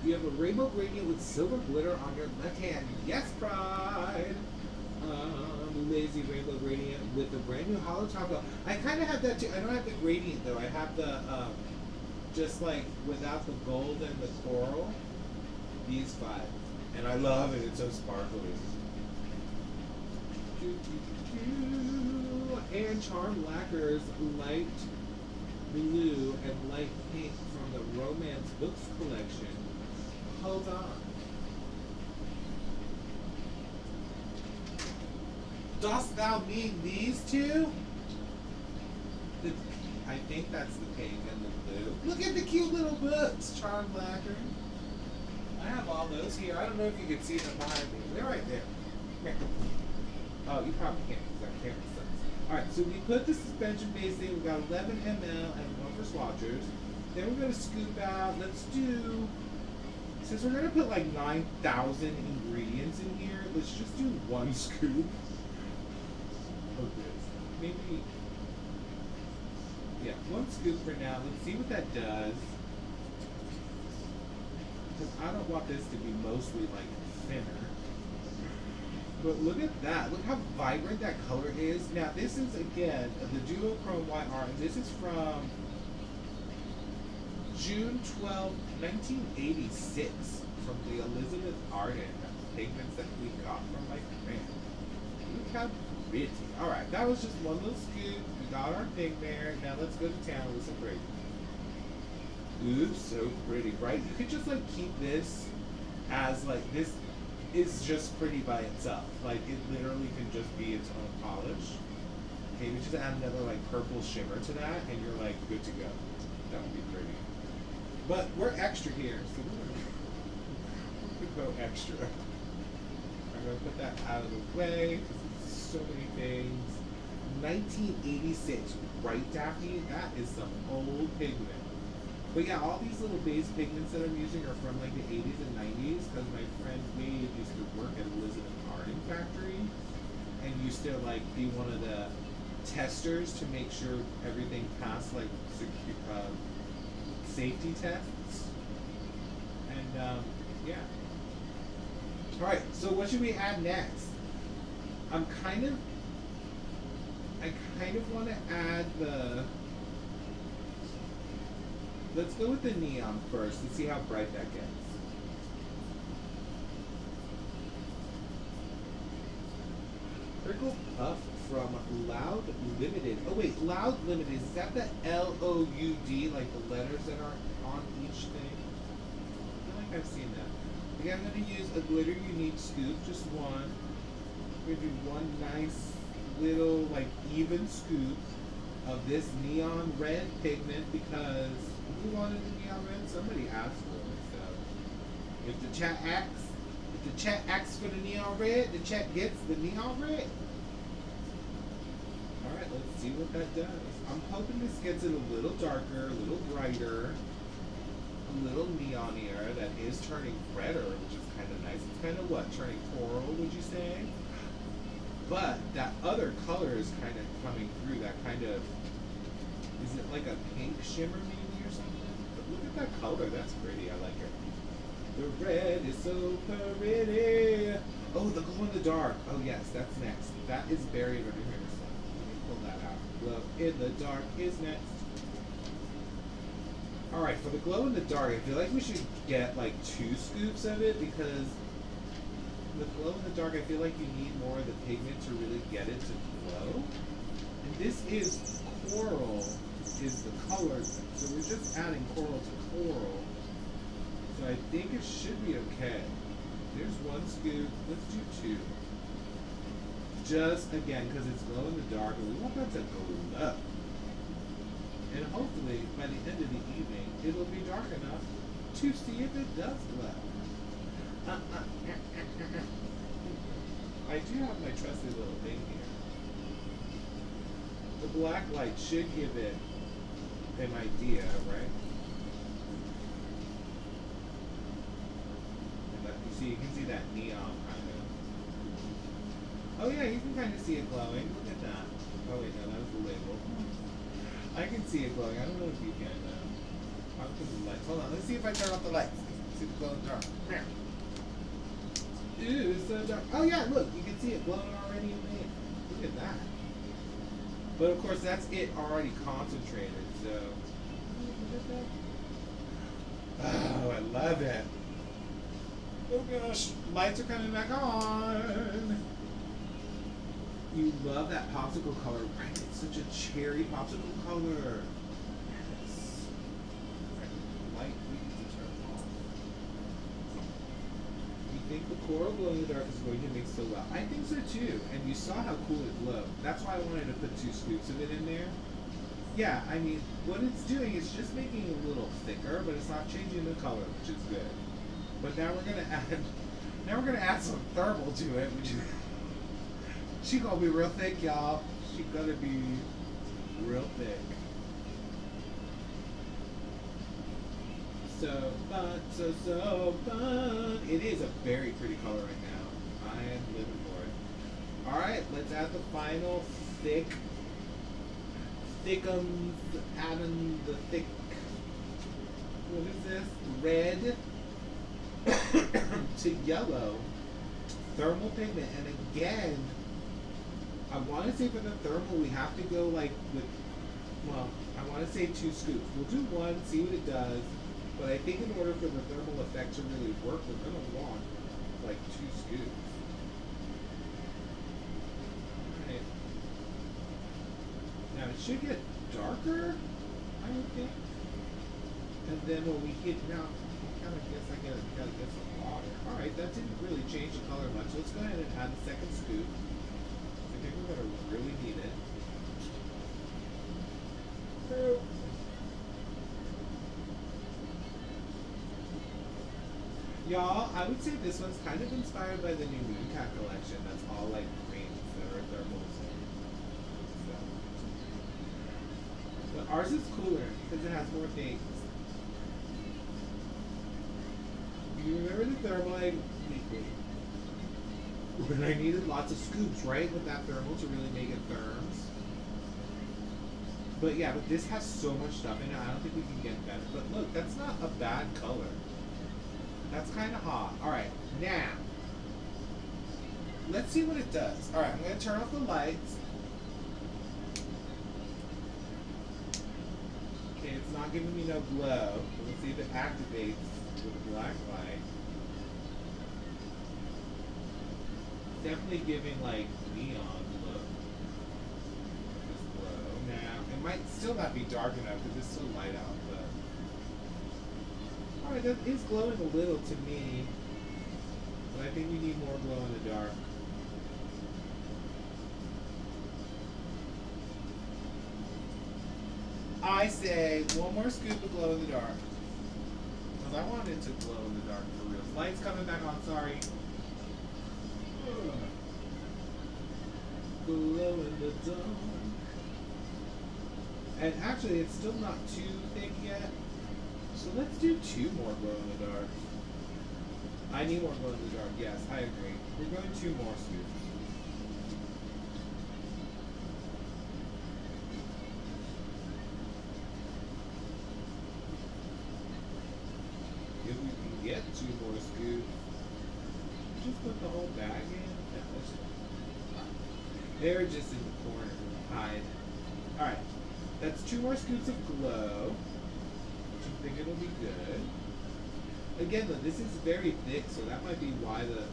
You have a rainbow gradient with silver glitter on your left hand. Yes, Pride! Lazy rainbow gradient with the brand new holo top coat. I kind of have that too. I don't have the gradient though. I have the just like without the gold and the coral. These 5, and I love it. It's so sparkly. And Charm Lacquer's light blue and light pink from the Romance Books collection. Hold on. Dost thou mean these two? I think that's the pink and the blue. Look at the cute little books, Charm Lacquer. I have all those here. I don't know if you can see them behind me. They're right there. Here. Oh, you probably can't because our camera sucks. Alright, so we put the suspension base in. We've got 11 ml and 1 for swatchers. Then we're going to scoop out. Let's do, since we're going to put like 9,000 ingredients in here, let's just do 1 scoop. Okay. Maybe, yeah, 1 scoop for now. Let's see what that does. Because I don't want this to be mostly like thinner. But look at that. Look how vibrant that color is. Now this is again the Duochrome YR, and this is from June 12, 1986 from the Elizabeth Arden pigments that we got from my friend. Look how pretty. Alright, that was just 1 little scoop. We got our thing there. Now let's go to town with some fragrance. Ooh, so pretty, right? You could just like keep this as like, this is just pretty by itself. Like it literally can just be its own polish. Okay, we just add another like purple shimmer to that and you're like good to go. That would be pretty. But we're extra here, so we're gonna go extra. I'm gonna put that out of the way because it's so many things. 1986, right, Daphne? That is some old pigment. But yeah, all these little base pigments that I'm using are from like the 80s and 90s because my friend Wade used to work at Elizabeth Arden factory and used to like be one of the testers to make sure everything passed like safety tests. And yeah. All right, so what should we add next? I kind of want to add the. Let's go with the neon first and see how bright that gets. Prickle Puff from Loud Limited. Oh wait, Loud Limited, is that the L-O-U-D, like the letters that are on each thing? I feel like I've seen that. Again, I'm going to use a Glitter Unique scoop, just 1. We're going to do 1 nice little, like, even scoop of this neon red pigment because who wanted the neon red? Somebody asked for it, so if the chat asks, If the chat asks for the neon red, the chat gets the neon red. Alright, let's see what that does. I'm hoping this gets it a little darker, a little brighter, a little neonier. That is turning redder, which is kind of nice. It's kind of what? Turning coral, would you say? But that other color is kind of coming through. That kind of, is it like a pink shimmer maybe or something? But look at that color. That's pretty. I like it. The red is so pretty. Oh, the glow in the dark. Oh yes, that's next. That is buried under here. So let me pull that out. Glow in the dark is next. Alright, for the glow in the dark, I feel like we should get like 2 scoops of it, because the glow in the dark, I feel like you need more of the pigment to really get it to glow. And this is coral, is the color thing. So we're just adding coral to coral. So I think it should be okay. There's 1 scoop. Let's do 2. Just again, because it's glow in the dark, and we want that to glow. And hopefully, by the end of the evening, it'll be dark enough to see if it does glow. I do have my trusty little thing here. The black light should give it an idea, right? You see, you can see that neon kind of. Oh yeah, you can kind of see it glowing. Look at that. Oh wait, no, that was the label. I can see it glowing. I don't know if you can. I'll put the lights. Hold on. Let's see if I turn off the lights. See the glow in the dark. Ooh, it's so dark. Oh yeah, look. You can see it glowing already in there. Look at that. But of course, that's it already concentrated. So. Oh, I love it. Oh gosh. Lights are coming back on. You love that popsicle color, right? It's such a cherry popsicle color. Yes. Light we need to turn off. You think the coral glow in the dark is going to mix so well? I think so too. And you saw how cool it glowed. That's why I wanted to put 2 scoops of it in there. Yeah, I mean, what it's doing is just making it a little thicker, but it's not changing the color, which is good. But now we're gonna add some thermal to it, which is. She gonna be real thick, y'all. She gonna be real thick. So fun, so fun. It is a very pretty color right now. I am living for it. Alright, let's add the final thickums, adding the thick, what is this? Red to yellow thermal pigment. And again, I want to say for the thermal, we have to go like with, well, I want to say 2 scoops. We'll do 1, see what it does. But I think in order for the thermal effect to really work, we're going to want like 2 scoops. Alright. Now it should get darker, I would think. And then when we hit, now, I guess I gotta get some water. Alright, that didn't really change the color much. Let's go ahead and add the 2nd scoop. I think we're gonna really need it. So, y'all, I would say this one's kind of inspired by the new Mooncat collection. That's all like greens that are thermals. So. But ours is cooler because it has more things. You remember the thermal when I needed lots of scoops, right, with that thermal to really make it therms. But yeah, but this has so much stuff in it, I don't think we can get better. But look, that's not a bad color. That's kind of hot. Alright, now, let's see what it does. Alright, I'm going to turn off the lights. Okay, it's not giving me no glow. Let's see if it activates with a black light. Definitely giving like neon look. This glow. Now, it might still not be dark enough because it's still light out, but alright, that is glowing a little to me. But I think we need more glow in the dark. I say 1 more scoop of glow in the dark. Because I want it to glow in the dark for real. Lights coming back on, sorry. Glow in the dark. And actually, it's still not too thick yet. So let's do 2 more glow in the dark. I need more glow in the dark. Yes, I agree. We're going 2 more scoops. If we can get 2 more scoops, just put the whole bag in. Yeah, that's it. They're just in the corner. Hide. Alright. That's 2 more scoops of glow. I think it'll be good. Again, though, this is very thick, so that might be why the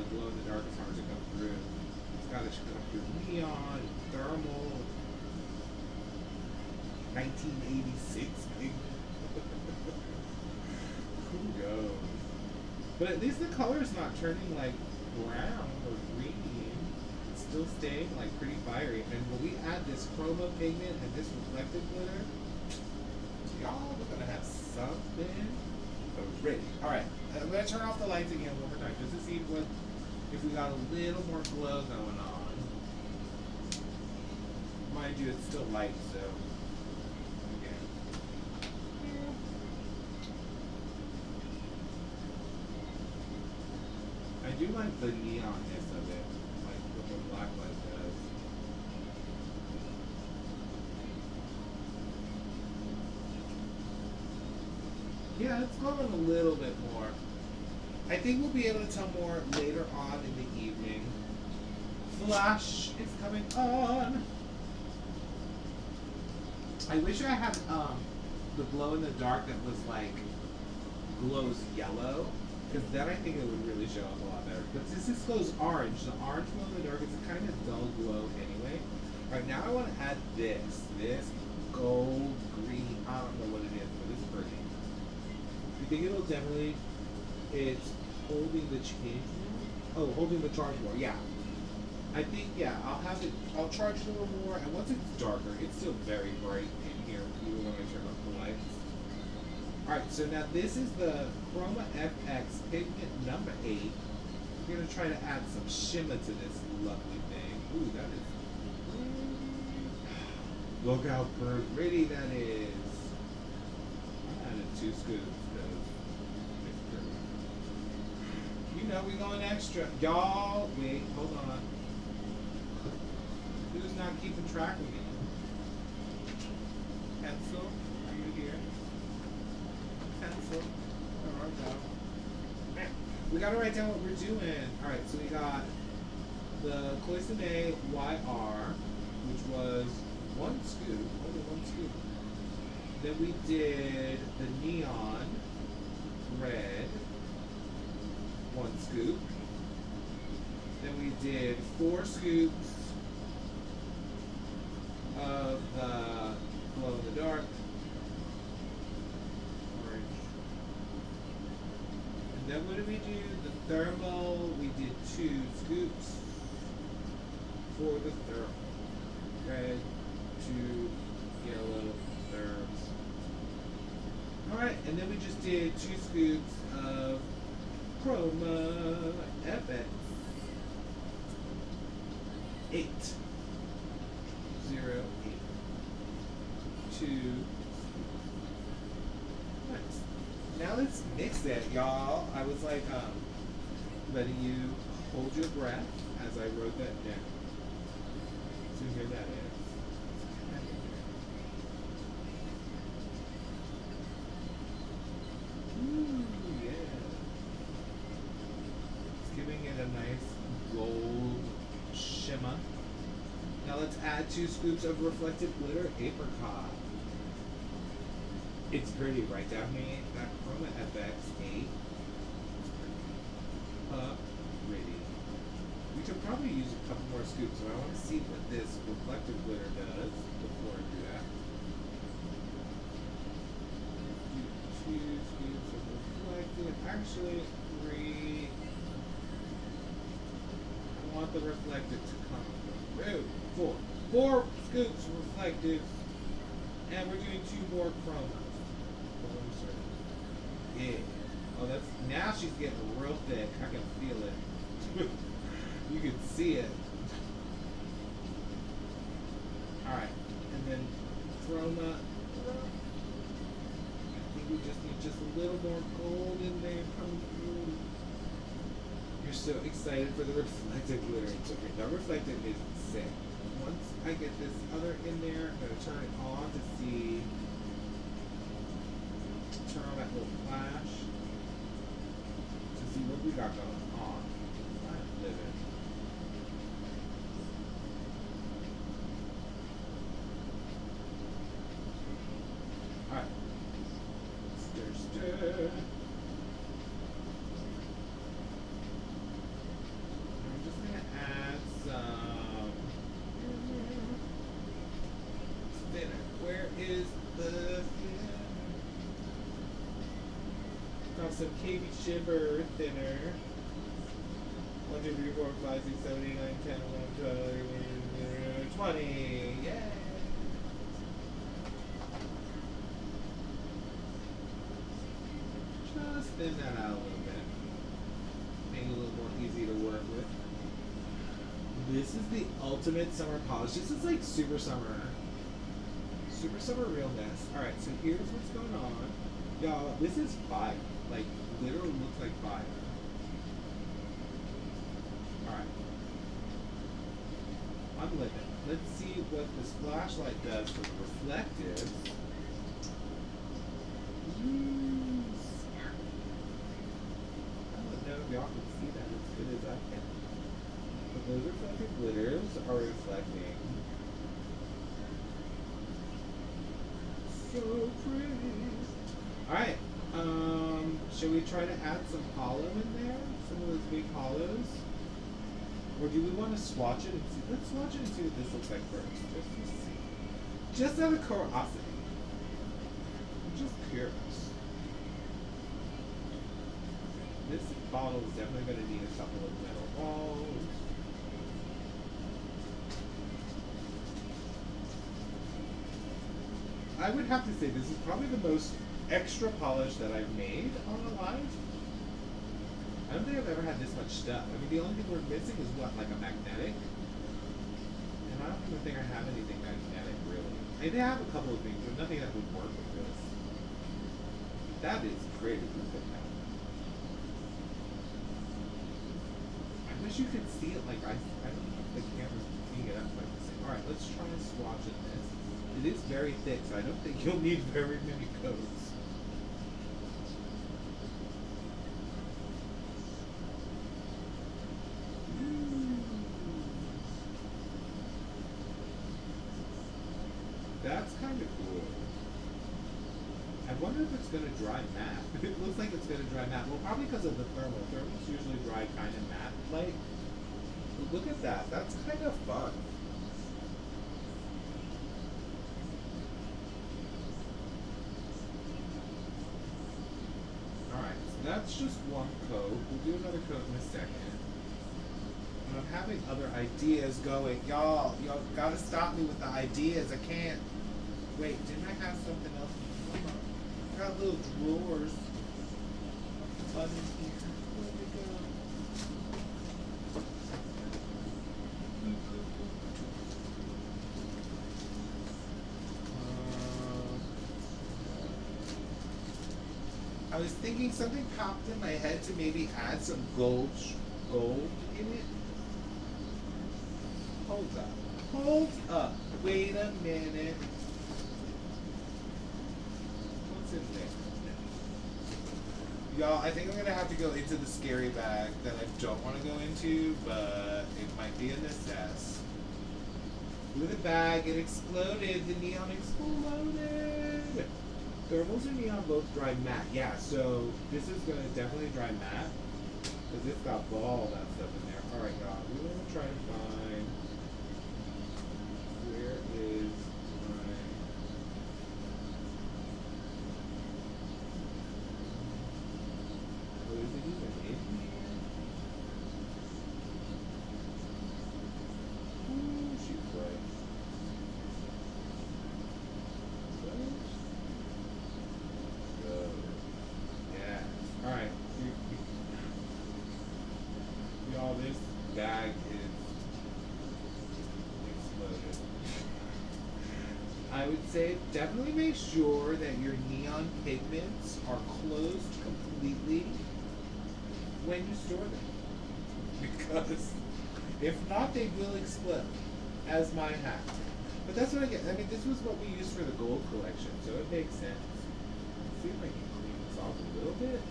glow in the dark is hard to come through. It's got to come through neon, thermal, 1986 pigment. Who knows? But at least the color's not turning like brown or green. It's still staying like pretty fiery. And when we add this Chroma pigment and this reflective glitter, y'all, we're gonna have something pretty. Alright, I'm gonna turn off the lights again one more time just to see if we got a little more glow going on. Mind you, it's still light, so okay. I do like the neonness of it, like what the black light does. Yeah, it's going a little bit more. I think we'll be able to tell more later on in the evening. Flash is coming on. I wish I had the glow in the dark that was like glows yellow, because then I think it would really show up a lot better. But since this glows orange, the orange glow in the dark is a kind of dull glow anyway. Right now I want to add this gold green. I don't know what it is, but it's pretty. I think it'll definitely, it's holding the change more. Oh, holding the charge more, yeah. I think, yeah, I'll charge it a little more, and once it's darker, it's still very bright in here, even when I turn off the lights. Alright, so now this is the Chroma FX pigment number 8. We're going to try to add some shimmer to this lovely thing. Ooh, that is, look how pretty that is. I added 2 scoops. You know we're going extra. Y'all, wait, hold on. Who's not keeping track of me? Pencil, are you here? Pencil, there we go. We gotta write down what we're doing. Alright, so we got the Cloisonne YR, which was 1 scoop, only 1 scoop. Then we did the neon red. 1 scoop. Then we did 4 scoops of the glow in the dark orange. And then what did we do? The thermal, we did 2 scoops for the thermal. Red, 2 yellow therms. Alright, and then we just did 2 scoops of Chroma FX 8 0 8 2. Nice. Now let's mix it, y'all. I was like letting you hold your breath as I wrote that down. So here that is. Ooh, yeah. Giving it a nice gold shimmer. Now let's add 2 scoops of reflective glitter apricot. It's pretty, right down here. That Chroma FX 8. Pretty. We could probably use a couple more scoops, but I want to see what this reflective glitter does before I do that. Do 2 scoops of reflective. Actually, 3. I want the reflective to come through. 4. 4 scoops of reflective. And we're doing 2 more chromas. Yeah. Oh, that's, now she's getting real thick. I can feel it. You can see it. Alright, and then Chroma. I think we just need just a little more gold in there coming through. You're so excited for the reflective glitter. It's okay. The reflective is sick. Once I get this other in there, I'm going to turn it on to see. Turn on that little flash to see what we got going on. I'm living. Alright. Stir. I'm just going to add some thinner. Where is the thinner? Got some KB Shimmer thinner. 1, 2, 3, 4, 5, 6, 7, 8, 9, 10, 11, 12, 20. Yay! Just thin that out a little bit. Make it a little more easy to work with. This is the ultimate summer polish. This is like super summer. Super summer realness. Alright, so here's what's going on. Y'all, this is fire. Like, literally looks like fire. Alright. I'm living. Let's see what this flashlight does for the reflective. I don't know if y'all can see that as good as I can. But those reflective glitters are reflecting. So pretty. Alright. Should we try to add some hollow in there? Some of those big hollows? Or do we want to swatch it and see? Let's swatch it and see what this looks like first. Just to see. Just out of curiosity. I'm just curious. This bottle is definitely going to need a couple of metal balls. I would have to say this is probably the most extra polish that I've made on a live. I don't think I've ever had this much stuff. I mean, the only thing we're missing is what, like a magnetic? And I don't even think I have anything magnetic, really. I have a couple of things, but nothing that would work with this. That is pretty. Look at that. I wish you could see it like I don't know if the camera's picking it up like the same. Alright, let's try and swatch at this. It is very thick, so I don't think you'll need very many coats. That's kind of cool. I wonder if it's going to dry matte. It looks like it's going to dry matte. Well, probably because of the thermal. Thermals usually dry kind of matte like. But look at that. That's kind of fun. Alright, so that's just one coat. We'll do another coat in a second. And I'm having other ideas going. Y'all gotta stop me with the ideas. I can't. Wait, didn't I have something else? I got little drawers. Fun in here. Where'd it go? I was thinking something popped in my head to maybe add some gold in it. Hold up. Hold up. Wait a minute. What's in there? Y'all, I think I'm gonna have to go into the scary bag that I don't want to go into, but it might be a necess. With a bag, it exploded. The neon exploded. Thermals and neon both dry matte. Yeah, so this is gonna definitely dry matte because it's got all that stuff in there. All right, y'all. We're gonna try to find. Where is my... Oh, is it even in here? Ooh, she's right. Yeah. Alright. Y'all, this bag say definitely make sure that your neon pigments are closed completely when you store them. Because if not, they will explode, as mine have. But that's what I get. I mean, this was what we used for the gold collection, so it makes sense. Let's see if I can clean this off a little bit.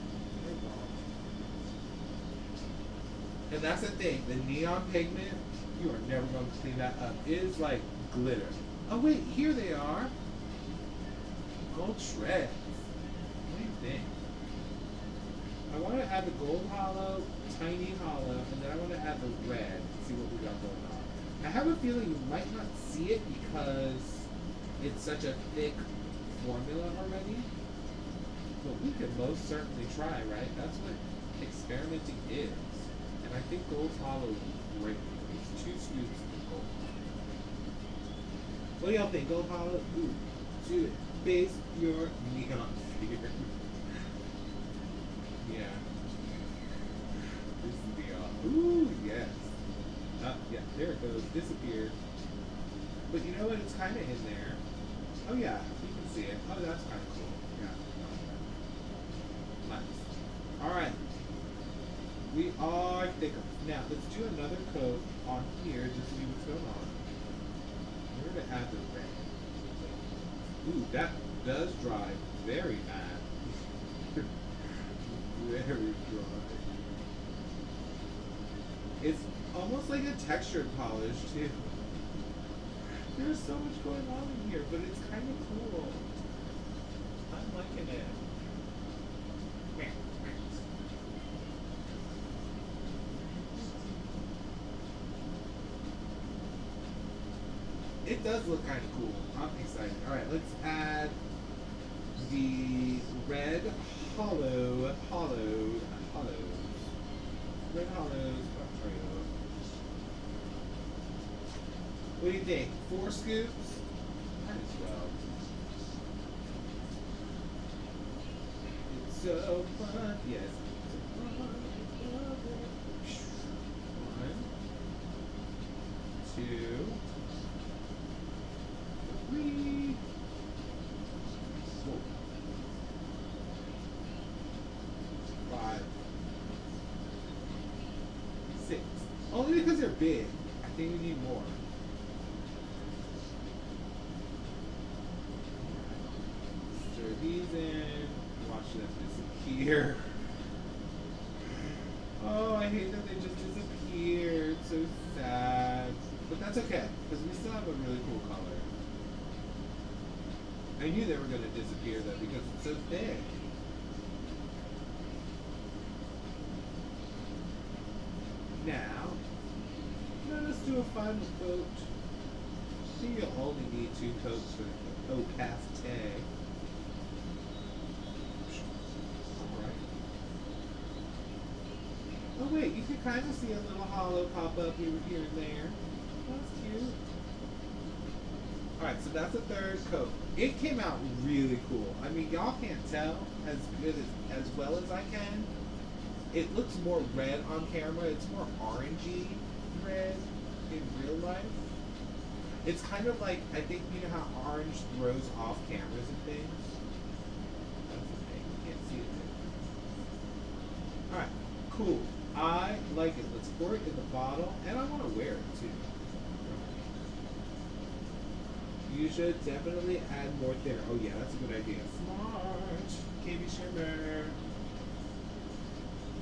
And that's the thing, the neon pigment, you are never going to clean that up. It is like glitter. Oh wait, here they are. Gold shreds. What do you think? I want to add the gold hollow, tiny hollow, and then I want to add the red. See what we got going on. I have a feeling you might not see it because it's such a thick formula already. But we could most certainly try, right? That's what experimenting is. And I think gold hollow is great. It's 2 scoops of gold. What do y'all think? Gold hollow? Ooh, do it. Base your neon figure. Yeah. This is neon. Ooh, yes. Yeah, there it goes. Disappeared. But you know what? It's kind of in there. Oh yeah, you can see it. Oh, that's kind of cool. Yeah. Nice. All right. We are thicker. Now, let's do another coat on here just to see what's going on. We're going to add the red. Ooh, that does dry very bad. Very dry. It's almost like a textured polish, too. There's so much going on in here, but it's kind of cool. I'm liking it. It does look kind of cool. I'm excited. All right, let's add the red hollows. Red hollows. What do you think? 4 scoops? Might as well. It's so fun. Yes. One, 2, 3, 4, 5, 6. Only because they're big. I think we need more. Stir these in. Watch them disappear. Oh, I hate that they just disappeared. So sad. But that's okay, because we still have a really cool color. I knew they were going to disappear though because it's so thick. Now, let us do a final coat. I think you'll only need 2 coats for the opaque. Alright. Oh wait, you can kind of see a little hollow pop up here and there. That's cute. Alright, so that's the 3rd coat. It came out really cool. I mean, y'all can't tell as good as well as I can. It looks more red on camera. It's more orangey red in real life. It's kind of like, I think, you know how orange throws off cameras and things? That's the thing. You can't see it. Alright, cool. I like it. Let's pour it in the bottle, and I want to wear it too. You should definitely add more thinner. Oh yeah, that's a good idea. Smart. KB Shimmer.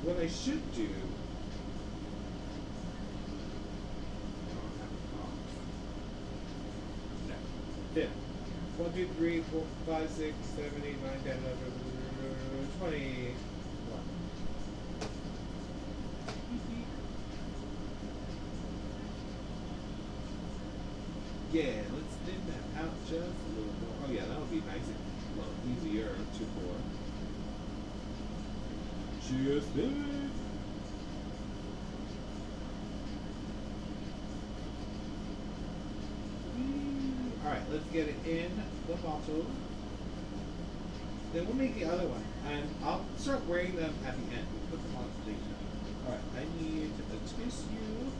What I should do. No. Thin. 1, 2, 3, 4, 5, 6, 7, 8, 9, 10, 11, 20. Yeah, let's thin that out just a little more. Oh yeah, that'll be nice and easier to pour. Just this. Alright, let's get it in the bottle. Then we'll make the other one. And I'll start wearing them at the end. We'll put them on station. Alright, I need a tissue.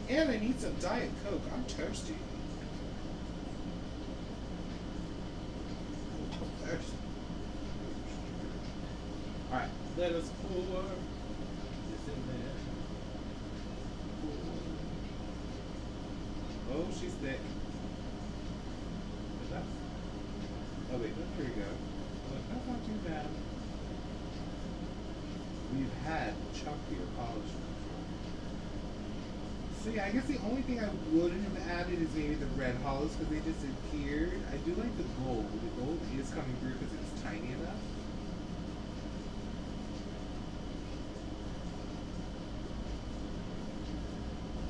And I need some Diet Coke. I'm thirsty. Thirsty. Alright, let us pour this in there. Oh, she's thick. That's, oh wait, there we go. That's not too bad. We've had chunkier polish before. So yeah, I guess the only thing I wouldn't have added is maybe the red hollows because they disappeared. I do like the gold. The gold is coming through because it's tiny enough.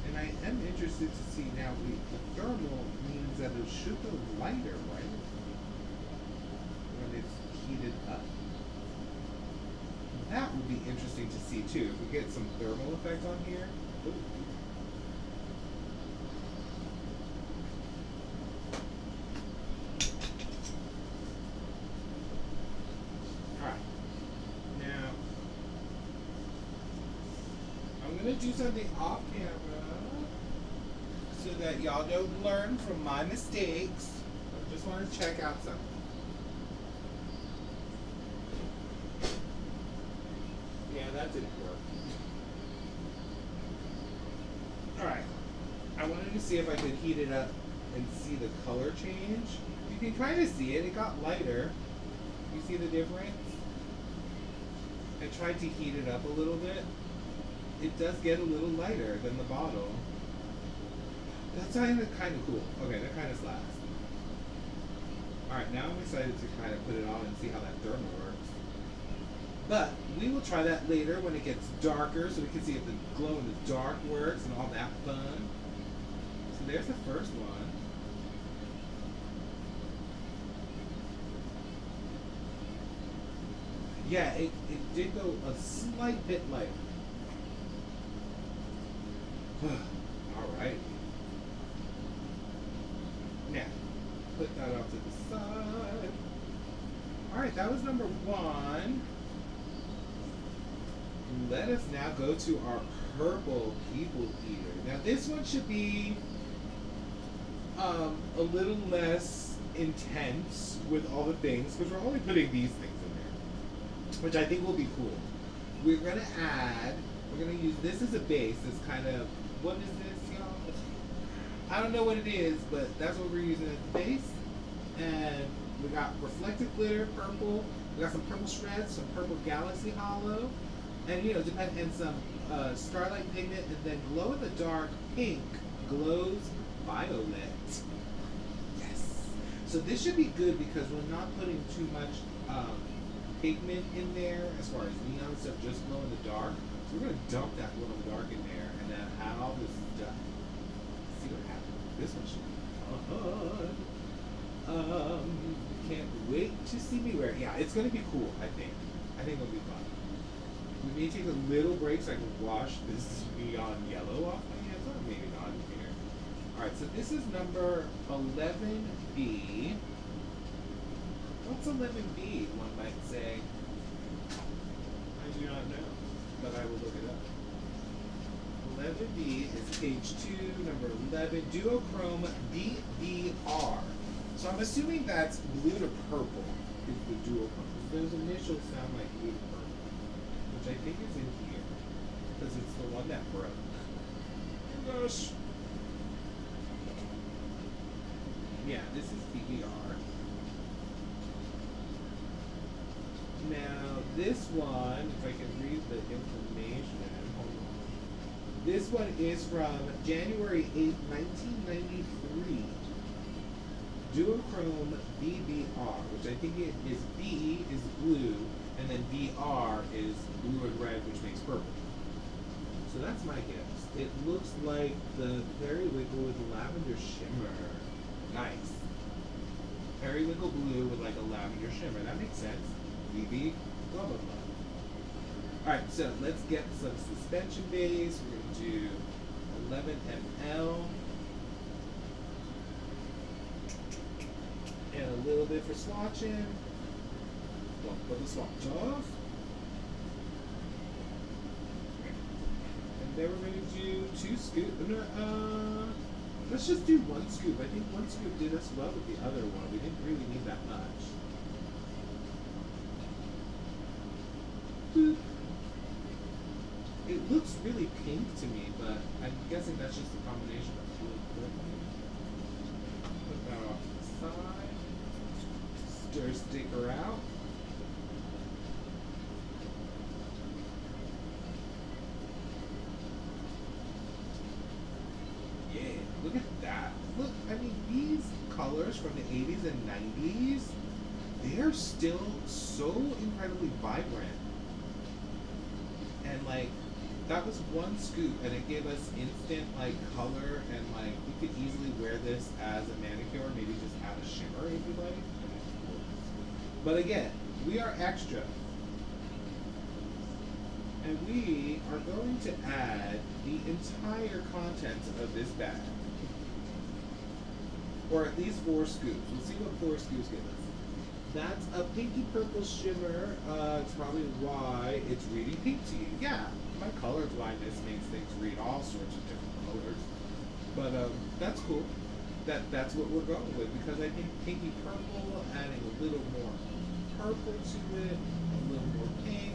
And I am interested to see now, the thermal means that it should go lighter, right? When it's heated up. That would be interesting to see too. If we get some thermal effect on here. Ooh. Alright. Now, I'm going to do something off camera so that y'all don't learn from my mistakes. I just want to check out something. Yeah, that didn't work. Alright. I wanted to see if I could heat it up and see the color change. You can kind of see it. It got lighter. You see the difference? I tried to heat it up a little bit. It does get a little lighter than the bottle. That's kind of cool. Okay, that kind of slaps. Alright, now I'm excited to kind of put it on and see how that thermal works. But we will try that later when it gets darker so we can see if the glow in the dark works and all that fun. So there's the first one. Yeah, it did go a slight bit lighter. Alright. Now, put that off to the side. Alright, that was number one. Let us now go to our purple people eater. Now this one should be a little less intense with all the things because we're only putting these things in there, which I think will be cool. We're gonna use this as a base. This kind of, what is this, y'all? I don't know what it is, but that's what we're using as the base. And we got reflective glitter, purple. We got some purple shreds, some purple Galaxy Holo. And and some Starlight Pigment, and then glow in the dark pink glows violet. Yes. So this should be good because we're not putting too much pigment in there as far as neon stuff, just glow in the dark. So we're gonna dump that glow in the dark in there, and then add all this stuff. See what happens. This one should be fun. Can't wait to see me wear it. Yeah, it's gonna be cool. I think it'll be fun. We may take a little break so I can wash this neon yellow off my hands. Or maybe not here. Alright, so this is number 11B. What's 11B, one might say? I do not know, but I will look it up. 11B is page 2, number 11, Duochrome BBR. So I'm assuming that's blue to purple is the duochrome. Those initials sound like blue to purple, which I think is in here, because it's the one that broke. Oh gosh. Yeah, this is BBR. Now, this one, if I can read the information, hold on. This one is from January 8th, 1993. Duochrome BBR, which I think it is B is blue, and then BR is blue and red, which makes purple. So that's my guess. It looks like the periwinkle with lavender shimmer. Nice. Periwinkle blue with like a lavender shimmer. That makes sense. BB, blah blah blah. Alright, so let's get some suspension base. We're going to do 11 ml. And a little bit for swatching. Don't put the swatch off. And Then we're gonna do 2 scoops. Let's just do 1 scoop. I think 1 scoop did us well with the other one. We didn't really need that much. Boop. It looks really pink to me, but I'm guessing that's just a combination of two. Put that off to the side. Stir sticker out. Yeah, look at that. Look, I mean, these colors from the 80s and 90s, they're still so incredibly vibrant. And like, that was 1 scoop, and it gave us instant like color, and like we could easily wear this as a manicure, maybe just add a shimmer if you like. But again, we are extra, and we are going to add the entire contents of this bag, or at least 4 scoops. We'll see what 4 scoops give us. That's a pinky purple shimmer. It's probably why it's reading pink to you. Yeah, my color blindness makes things read all sorts of different colors. But that's cool. That's what we're going with, because I think pinky purple, adding a little more purple to it, a little more pink,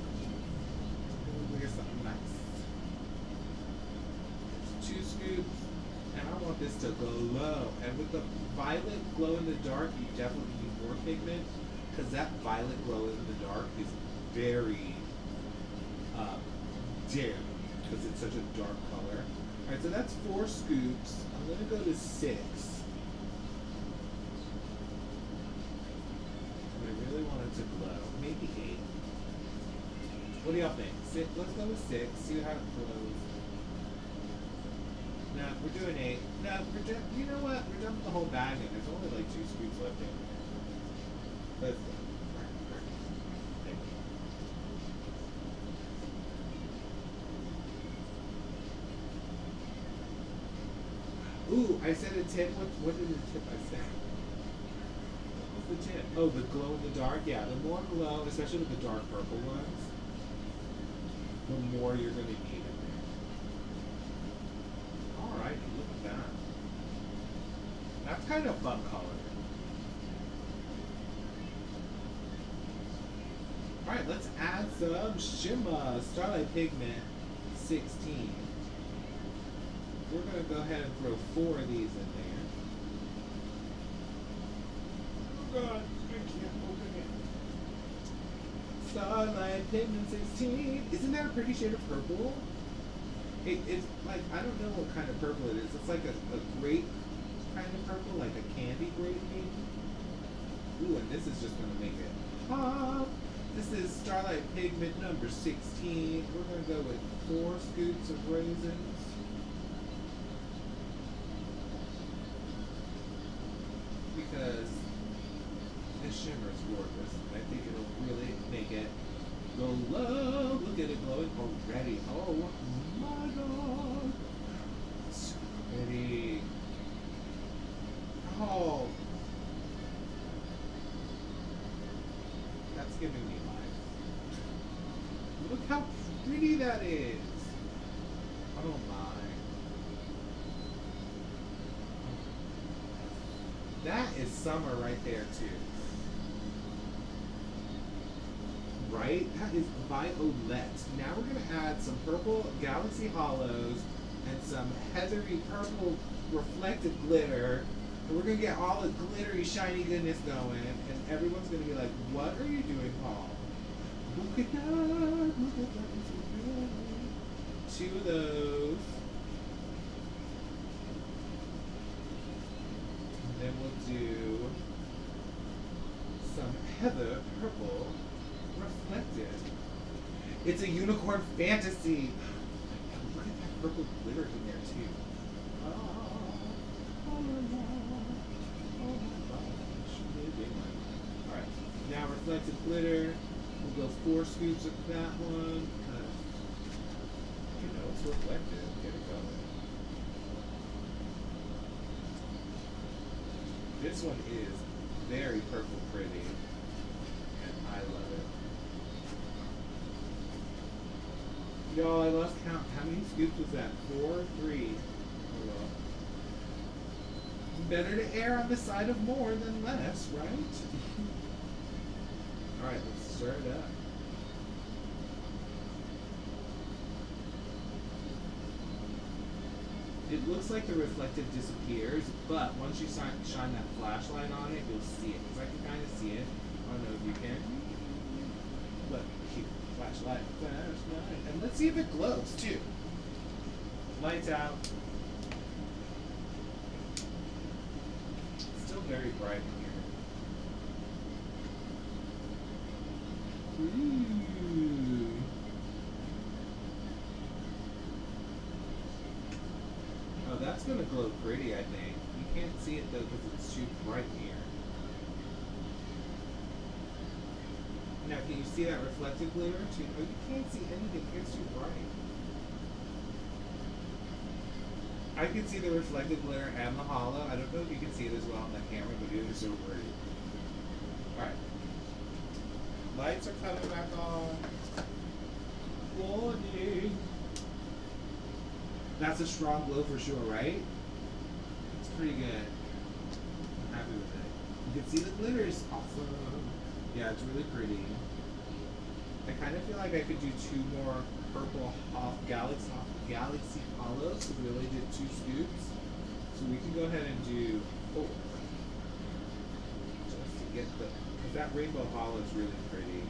we'll get something nice. There's 2 scoops, and I want this to glow. And with the violet glow in the dark, you definitely need more pigment, because that violet glow in the dark is very dim, because it's such a dark color. Alright, so that's 4 scoops. I'm going to go to 6. And I really want it to glow. Maybe 8. What do y'all think? Let's go with 6, see how it glows. No, we're doing 8. No, you know what? We're done with the whole bag, and there's only like 2 scoops left in. Let's go. Ooh, I said a tip. What did the tip I say? What's the tip? Oh, the glow in the dark? Yeah, the more glow, especially with the dark purple ones, the more you're going to need it. Alright, look at that. That's kind of fun color. Alright, let's add some shimmer. Starlight Pigment 16. We're going to go ahead and throw 4 of these in there. Oh God, I can't open it. Starlight Pigment 16. Isn't that a pretty shade of purple? It's like, I don't know what kind of purple it is. It's like a grape kind of purple, like a candy grape maybe. Ooh, and this is just going to make it pop. This is Starlight Pigment number 16. We're going to go with 4 scoops of raisins. Because this shimmer is gorgeous. I think it'll really make it glow. Look at it glowing already. Oh my God. So pretty. Oh. That's giving me life. Look how pretty that is. Oh my. That is summer right there too. Right? That is violet. Now we're going to add some purple Galaxy Holos and some heathery purple reflective glitter. And we're going to get all the glittery, shiny goodness going. And everyone's going to be like, what are you doing, Paul? Look at that. Look at that. 2 of those. Then we'll do some heather purple reflective. It's a unicorn fantasy. Look at that purple glitter in there too. Oh my gosh. Alright, now reflective glitter. We'll go 4 scoops of that one. You know, it's reflective. Get it going. This one is very purple pretty, and I love it. Y'all, I lost count. How many scoops was that? 4, 3. Oh well. Better to err on the side of more than less, right? Alright, let's stir it up. It looks like the reflective disappears, but once you shine that flashlight on it, you'll see it. Because I can kind of see it. I don't know if you can. Look, cute. Flashlight, flashlight. And let's see if it glows, too. Lights out. It's still very bright in here. Ooh. Oh, that's going to glow pretty, I think. You can't see it, though, because it's too bright here. Now, can you see that reflective glitter? Too? Oh, you can't see anything. It's too bright. I can see the reflective glitter and the holo. I don't know if you can see it as well on the camera, but it is so pretty. Alright. Lights are coming back on. Morning. That's a strong glow for sure, right? It's pretty good. I'm happy with it. You can see the glitter is awesome. Yeah, it's really pretty. I kind of feel like I could do 2 more purple Galaxy Holos because we only did 2 scoops. So we can go ahead and do 4. Just to get the, because that rainbow holo is really pretty.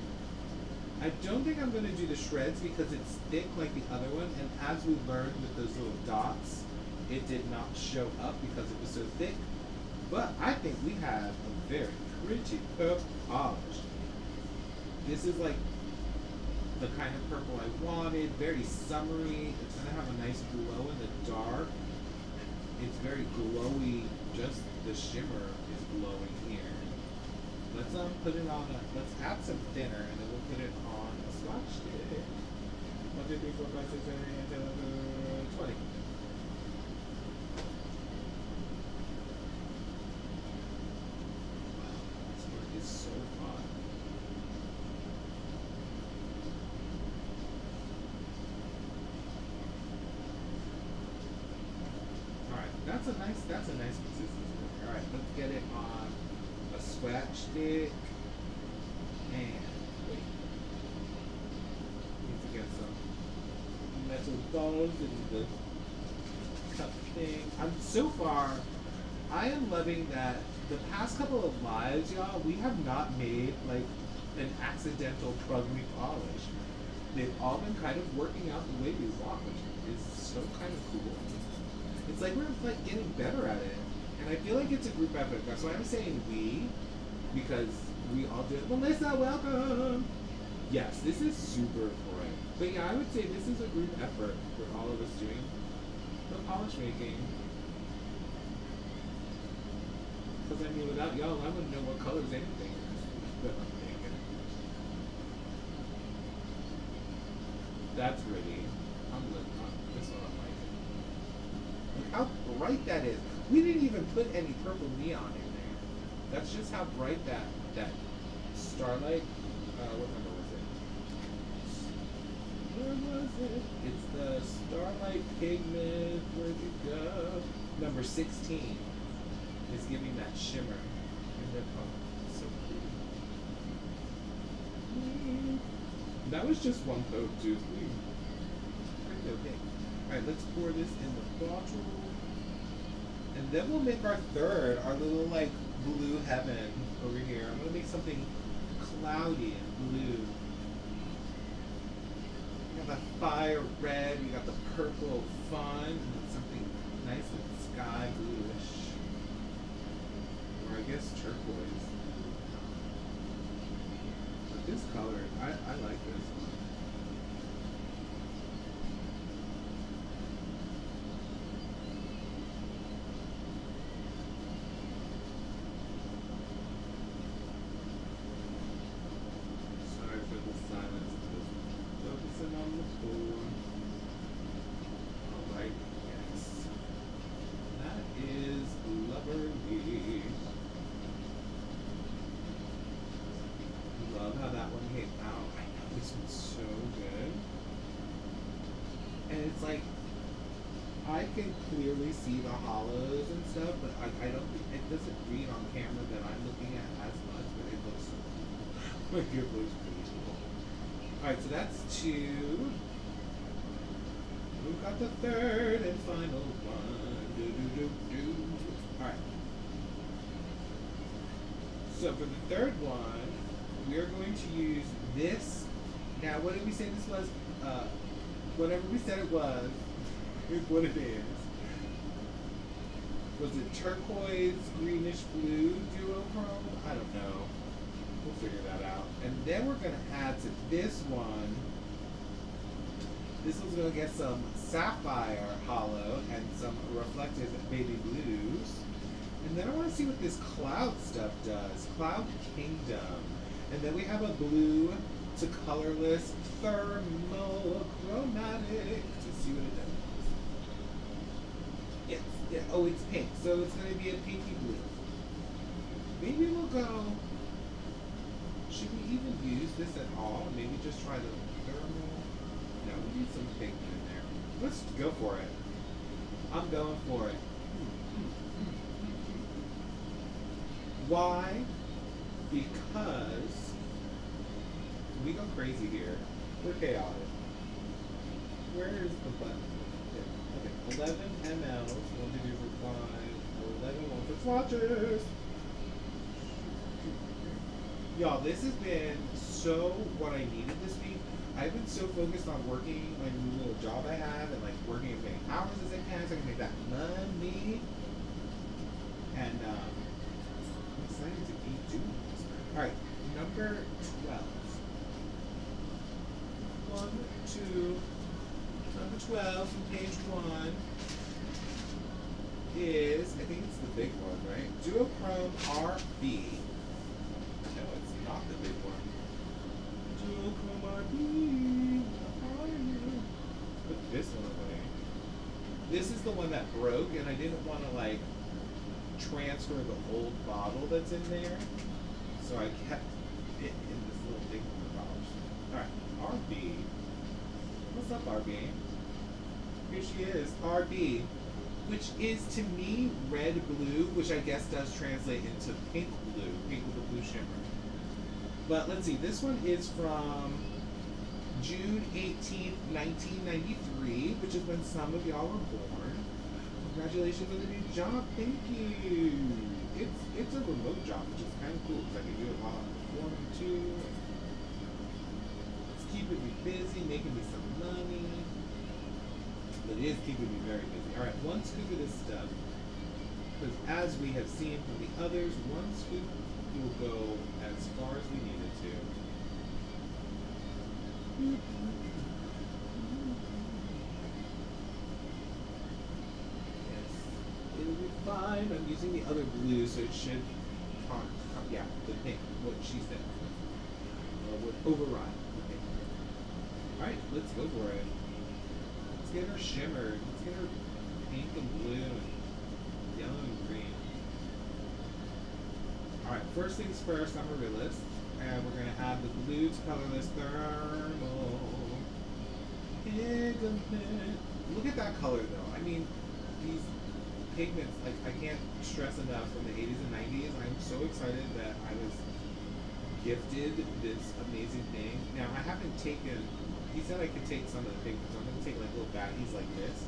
I don't think I'm going to do the shreds because it's thick like the other one, and as we learned with those little dots, it did not show up because it was so thick. But I think we have a very pretty purple polish. This is like the kind of purple I wanted, very summery. It's going to have a nice glow in the dark. It's very glowy, just the shimmer is glowing here. Let's put it on let's add some thinner and then we'll put it on a swatch stick. 1, 2, 3, 4, 5, 6, 7, 8, 9, 10, 11, 20. This one is so fun. Alright, that's a nice consistency. Alright, let's get it on a swatch stick, and wait, need to get some metal balls in the cup thing. So far, I am loving that the past couple of lives, y'all, we have not made like an accidental pugly polish. They've all been kind of working out the way we want, which is so kind of cool. It's like we're like getting better at it. And I feel like it's a group effort. That's why I'm saying we, because we all do it. Melissa, welcome! Yes, this is super great. But yeah, I would say this is a group effort for all of us doing the polish making. Because I mean, without y'all, I wouldn't know what colors anything is. But I'm thinking. That's pretty. I'm good. This one I'm liking. Look how bright that is. We didn't even put any purple neon in there. That's just how bright that Starlight, what number was it? Where was it? It's the Starlight Pigment, where'd you go? Number 16 is giving that shimmer. And then, oh, so pretty. That was just one coat, too. Pretty okay. Alright, let's pour this in the bottle. And then we'll make our third, our little like blue heaven over here. I'm gonna make something cloudy and blue. We got the fire red, we got the purple fun, and then something nice and sky bluish. Or I guess turquoise. But this color, I like this one. Love how that one came out. I know this one's can clearly see the hollows and stuff, but I don't think it doesn't read on camera that I'm looking at as much, but it looks like it looks pretty cool. Alright, so that's two. We've got the third and final one. Alright. So for the third one, we are going to use this. Now, what did we say this was? Whatever we said it was, is what it is. Was it turquoise, greenish blue duochrome? I don't know. We'll figure that out. And then we're going to add to this one. This one's going to get some sapphire holo and some reflective baby blues. And then I want to see what this cloud stuff does. Cloud Kingdom. And then we have a blue to colorless thermalchromatic to see what it does. Yes, yeah. Oh, it's pink, so it's going to be a pinky blue. Maybe we'll go. Should we even use this at all? Maybe just try the thermal. No, we need some pigment in there. Let's go for it. I'm going for it. Why? Because we go crazy here. We're chaotic. Where is the button? Okay, 11 mLs, 1, 2, 3, 4, 5, 11 for swatches. Y'all, this has been so what I needed this week. I've been so focused on working my new little job I have and like working as many hours as I can so I can make that money. And I'm excited to keep doing this. Alright, number 12. 1, 2, number 12 from page 1 is, I think it's the big one, right? Duochrome RB. No, it's not the big one. Duochrome RB. Put this one away. This is the one that broke, and I didn't want to like transfer the old bottle that's in there, so I kept it in this little thing for the bottles. Alright, RB. What's up, RB? Here she is, RB, which is to me red blue, which I guess does translate into pink with a blue shimmer. But let's see, this one is from June 18th, 1993, which is when some of y'all were born. Congratulations on the new job, thank you. It's a remote job, which is kind of cool because I can do it while I'm performing too. It's keeping me busy, making me some money. But it is keeping me very busy. Alright, one scoop of this stuff. Because as we have seen from the others, one scoop will go as far as we need it to. Yes, it'll be fine. I'm using the other blue, so it should, yeah, the pink, what she said, would override the pink. Alright, let's go for it. Let's get her shimmered. Let's get her pink and blue and yellow and green. Alright, first things first, I'm a realist. And we're going to add the blue to colorless thermal pigment. Look at that color though. I mean, these pigments, like I can't stress enough from the 80s and 90s. I'm so excited that I was gifted this amazing thing. Now I haven't taken, he said I could take some of the pigments, so I'm going to take like little baggies like this,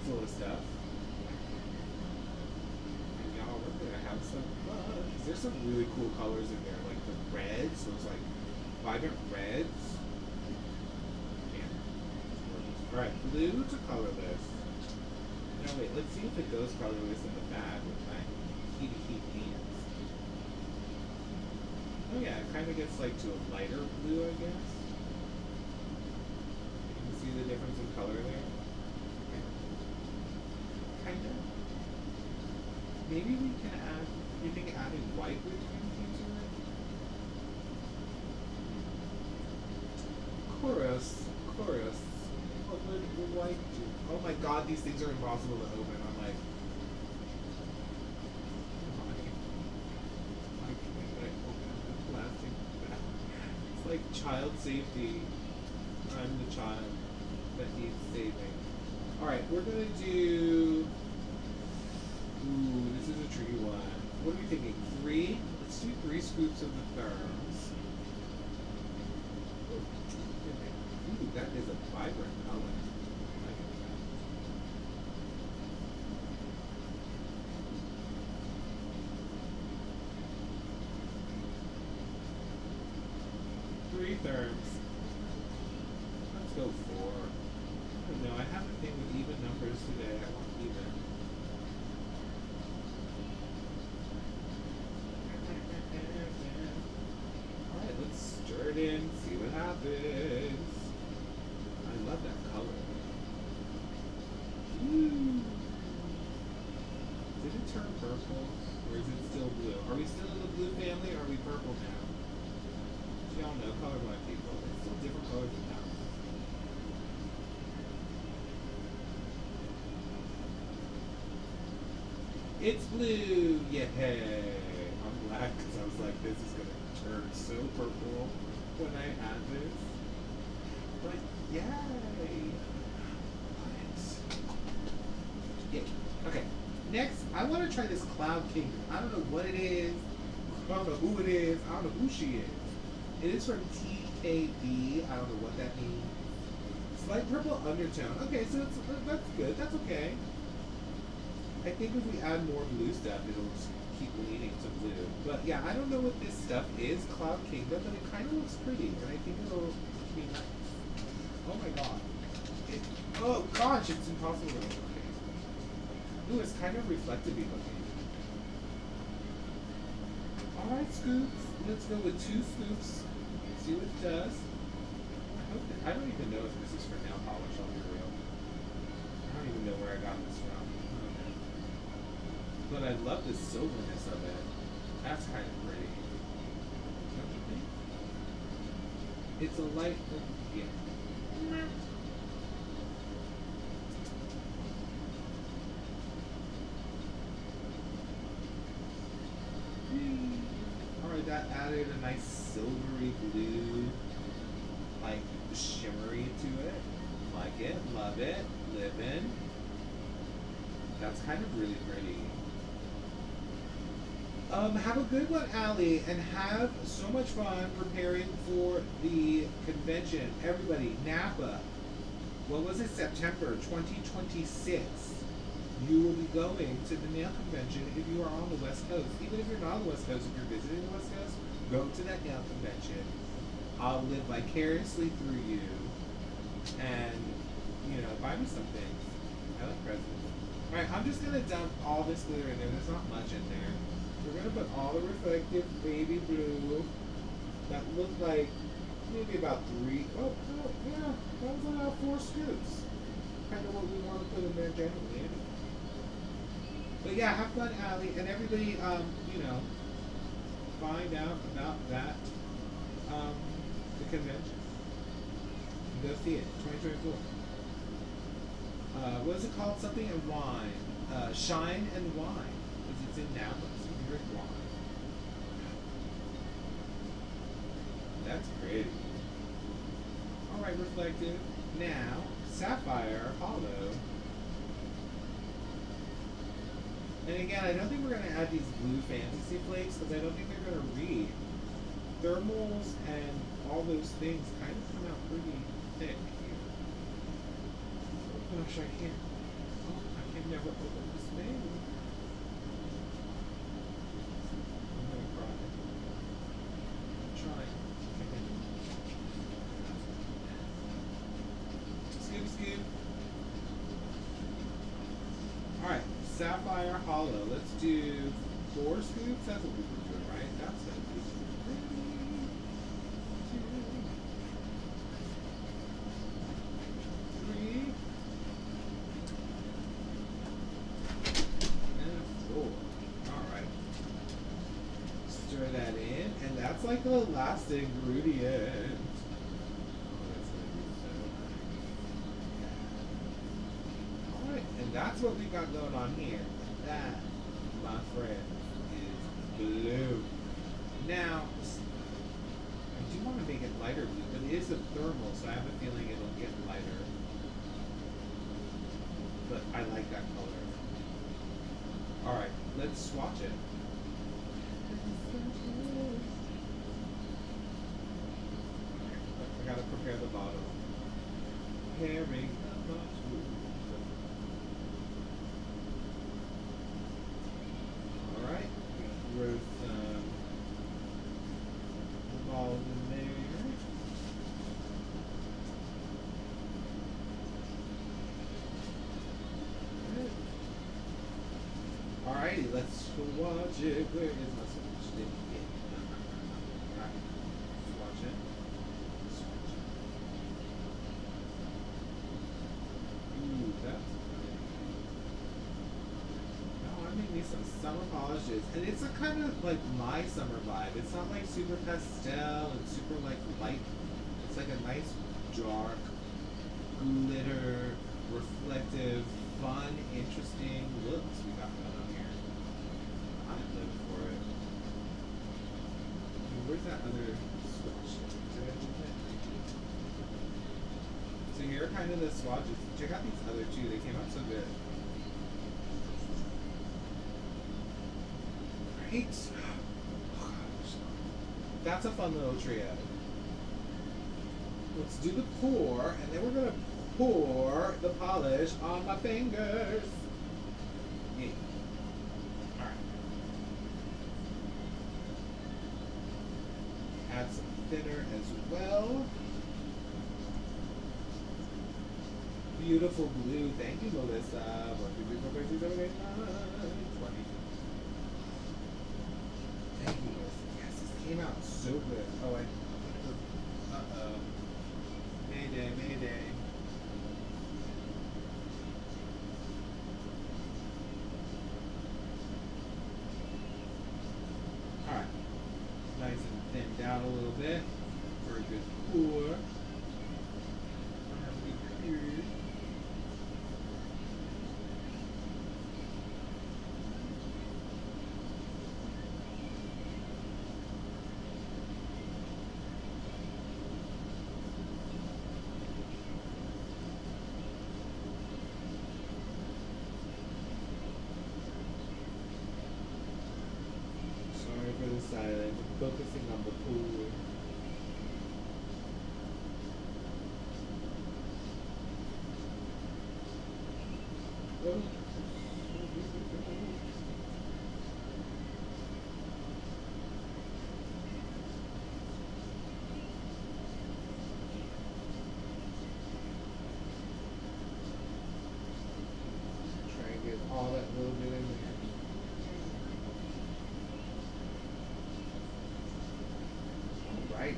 full of stuff. And y'all, we're going to have some fun. There's some really cool colors in there, like the reds, those like vibrant reds. Alright, blue to colorless. Now wait, let's see if it goes colorless in the bag with my heat hands. Oh yeah, it kind of gets like to a lighter blue, I guess. You can see the difference in color there. Kind of. Maybe we can add, you think adding white would transfuse it? Chorus. What would white do? Oh my god, these things are impossible to open. I'm like, why can't I open the plastic bag? It's like child safety. I'm the child that needs saving. Alright, we're gonna do. Ooh, this is a tricky one. What are we thinking? 3? Let's do 3 scoops of the therms. Ooh, that is a vibrant color. I like it. 3 therms. Let's go 4. I don't know, I have a thing with even numbers today. I want even. Alright, let's stir it in, see what happens. I love that color. Woo! Did it turn purple? Or is it still blue? Are we still in the blue family or are we purple now? Y'all know, colorblind people. It's still different colors now. It's blue! Yay! I'm glad because I was like, this is going to turn so purple when I add this. But yay! Yay. Okay, next, I want to try this Cloud Kingdom. I don't know what it is. I don't know who it is. I don't know who she is. It is from TKB. I don't know what that means. Slight purple undertone. Okay, so that's good. That's okay. I think if we add more blue stuff, it'll just keep leaning to blue. But yeah, I don't know what this stuff is, Cloud Kingdom, but it kind of looks pretty, and I think it'll be nice. Oh my god. Oh gosh, it's impossible to look. Okay. Ooh, it's kind of reflective-y looking. Alright, scoops. Let's go with 2 scoops. See what it does. I don't even know if this is for nail polish, I'll be real. I don't even know where I got this from. But I love the silverness of it. That's kind of pretty. Don't you think? It's a light, yeah. Alright, that added a nice silvery blue, like shimmery to it. Like it, love it, live in. That's kind of really pretty. Have a good one, Allie, and have so much fun preparing for the convention. Everybody, Napa, what was it, September 2026. You will be going to the nail convention if you are on the West Coast. Even if you're not on the West Coast, if you're visiting the West Coast, go to that nail convention. I'll live vicariously through you and, you know, buy me some things. I like presents. Alright, I'm just going to dump all this glitter in there. There's not much in there. We're going to put all the reflective baby blue that look like maybe about 3. Oh, yeah, that was about 4 scoops. Kind of what we want to put in there generally. But yeah, have fun, Allie, and everybody, you know, find out about that, the convention. Go see it, 2024. What is it called? Something and Wine. Shine and Wine, because it's in Napa, so you can drink wine. That's pretty. Alright, reflective. Now, Sapphire Holo. And again, I don't think we're going to add these blue fantasy flakes because I don't think they're going to read. Thermals and all those things kind of come out pretty thick here. Oh gosh, I can't. Oh, I can never open this thing. I'm going to cry. I'm trying. Scoop, scoop. Alright. Sapphire Holo. Let's do 4 scoops. That's what we were doing, right? That's going to be 3, and 4. Alright. Stir that in, and that's like the last ingredient. And that's what we've got going on here. That, my friend, is blue. Now, I do want to make it lighter blue, but it is a thermal, so I have a feeling it'll get lighter. but I like that color. Alright, let's swatch it. I gotta prepare the bottle. Preparing the bottle. Alright, throw some balls in there. Alrighty, let's swatch it. Where is my swatch stick? Alright, swatch it. Swatch it. Ooh, that's good. Now I'm making some summer polishes. And it's a kind of like my summer vibe. It's not like super pastel and super like light. It's like a nice dark, glitter, reflective, fun, interesting looks we got going on here. I'm living for it. Where's that other swatch? Did I do that? So here are kind of the swatches. Check out these other two. They came out so good. Right? Oh gosh. That's a fun little trio. Let's do the pour, and then we're gonna pour the polish on my fingers. Yeah. Alright. Add some thinner as well. Beautiful blue. Thank you, Melissa. 1, 2, 3, 4, 5, 6, 7, 8, 9, 20. Thank you, Melissa. Yes, this came out so good. Oh, uh-oh. Mayday, mayday. Alright. Nice and thinned out a little bit for a good pour. For the silent, focusing on the pool. Oh. Try and get all that little bit in there. Right?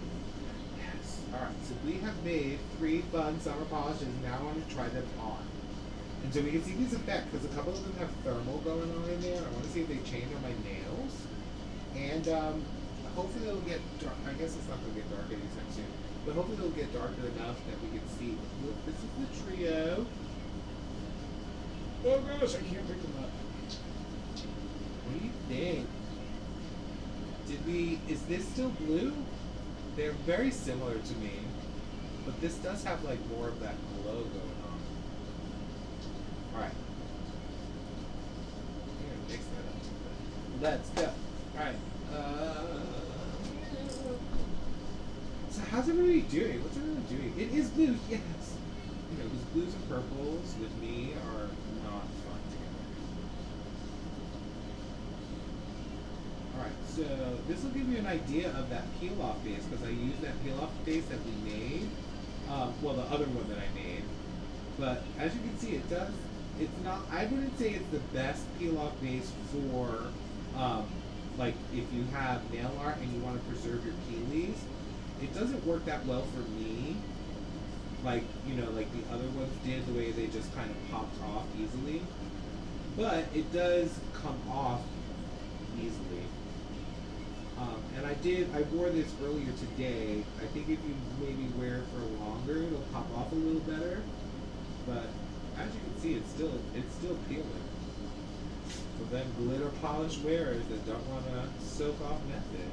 Yes. Alright, so we have made 3 fun summer polishes. Now I want to try them on. And so we can see these effects, because a couple of them have thermal going on in there. I want to see if they change on my nails. And hopefully they'll get dark. I guess it's not going to get dark anytime soon. But hopefully they'll get darker enough that we can see. Look, this is the trio. Oh gosh, I can't pick them up. What do you think? Is this still blue? They're very similar to me, but this does have like more of that glow going on. Alright. I'm gonna mix that up. Let's go. Alright. So how's everybody doing? What's everyone doing? It is blue, yes. You know, those blues and purples with me are not fun together. Alright, so this will give you an idea of that peel-off base, because I used that peel-off base that we made. Well, the other one that I made. But as you can see, it does, it's not, I wouldn't say it's the best peel-off base for, like, if you have nail art and you want to preserve your peelies. It doesn't work that well for me. Like, you know, like the other ones did, the way they just kind of popped off easily. But it does come off easily. And I wore this earlier today. I think if you maybe wear it for longer, it'll pop off a little better. But as you can see, it's still peeling. So then glitter polish wearers that don't want to soak off method.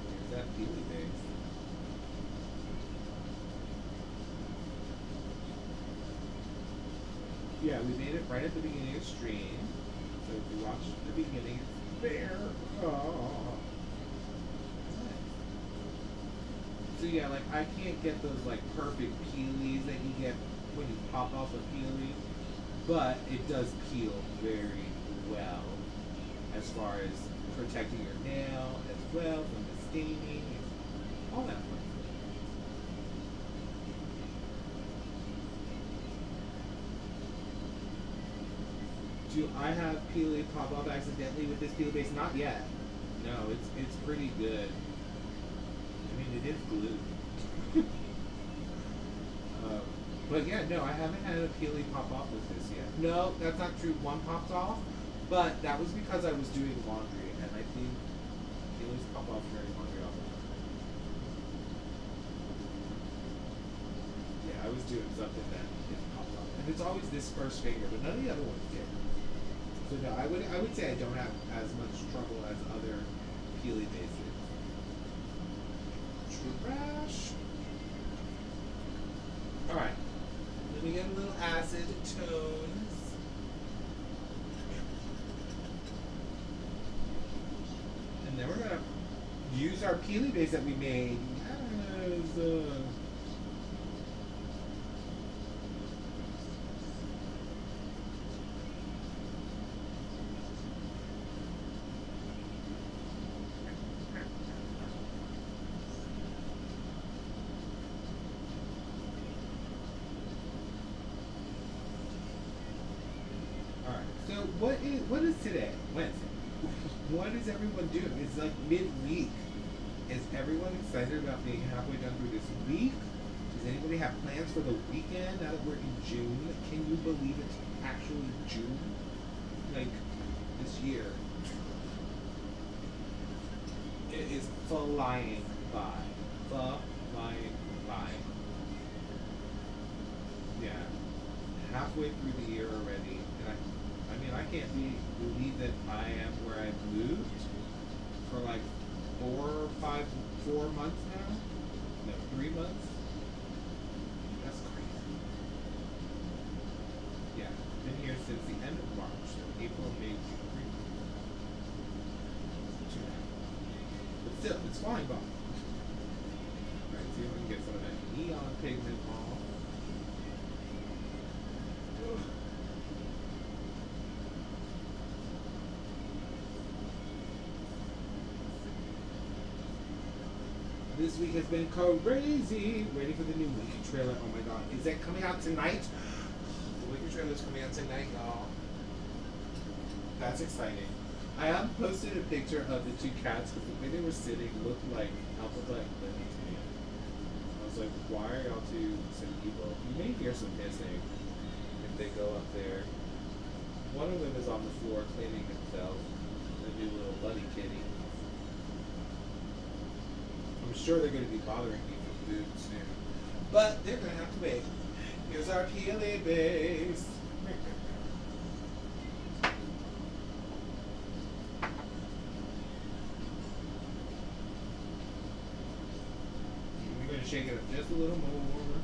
Here's that peely base. Yeah, we made it right at the beginning of stream. So if you watch the beginning, it's there. Oh. So yeah, like I can't get those like perfect peelies that you get when you pop off a peelie, but it does peel very well as far as protecting your nail as well from the staining and all that fun. Do I have peelie pop off accidentally with this peel base? Not yet. No, it's pretty good. I mean, it is glue. But yeah, no, I haven't had a peelie pop off with this yet. No, that's not true. One popped off, but that was because I was doing laundry, and I think peelies pop off during laundry all the time. Yeah, I was doing something that didn't pop off, and it's always this first finger, but none of the other ones did. So no, I would say I don't have as much trouble as other peelie bases. Trash. All right. Let me get a little acid tones. And then we're gonna use our peelie base that we made as what is today? Wednesday. What is everyone doing? It's like midweek. Is everyone excited about being halfway done through this week? Does anybody have plans for the weekend now that we're in June? Can you believe it's actually June? Like, this year. It is flying by. Flying by. Yeah. Halfway through the year already. And I mean, I can't believe that I am where I've moved for like 4 months now. No, 3 months. That's crazy. Yeah, been here since the end of March, so April, May, June, 3 months. 2.5. But still, it's flying by. Alright, see if we can get some of that neon pigment off. This week has been crazy. Ready for the new Wicked trailer. Oh my god. Is that coming out tonight? The Wicked trailer is coming out tonight, y'all. That's exciting. I posted a picture of the two cats because the way they were sitting looked like alphabet Lenny to me. I was like, why are y'all two so evil? You may hear some hissing if they go up there. One of them is on the floor cleaning himself. The new little Luddy kitty. I'm sure they're going to be bothering me for food soon. But they're going to have to wait. Here's our peelie base. We're going to shake it up just a little more.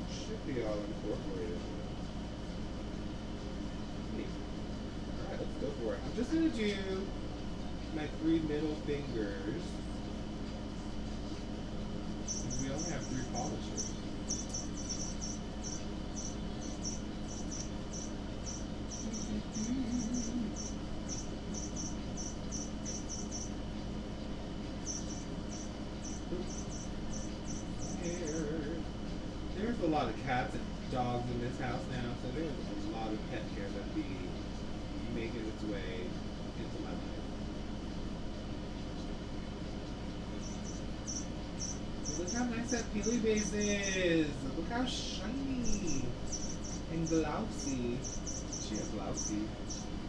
Should be all incorporated. Alright, let's go for it. I'm just going to do my 3 middle fingers. We only have 3 polishers. There's a lot of cats and dogs in this house now, so there's a lot of pet care that be making its way into my life. Look how nice that peelie base is. Look how shiny and glossy. She has glossy.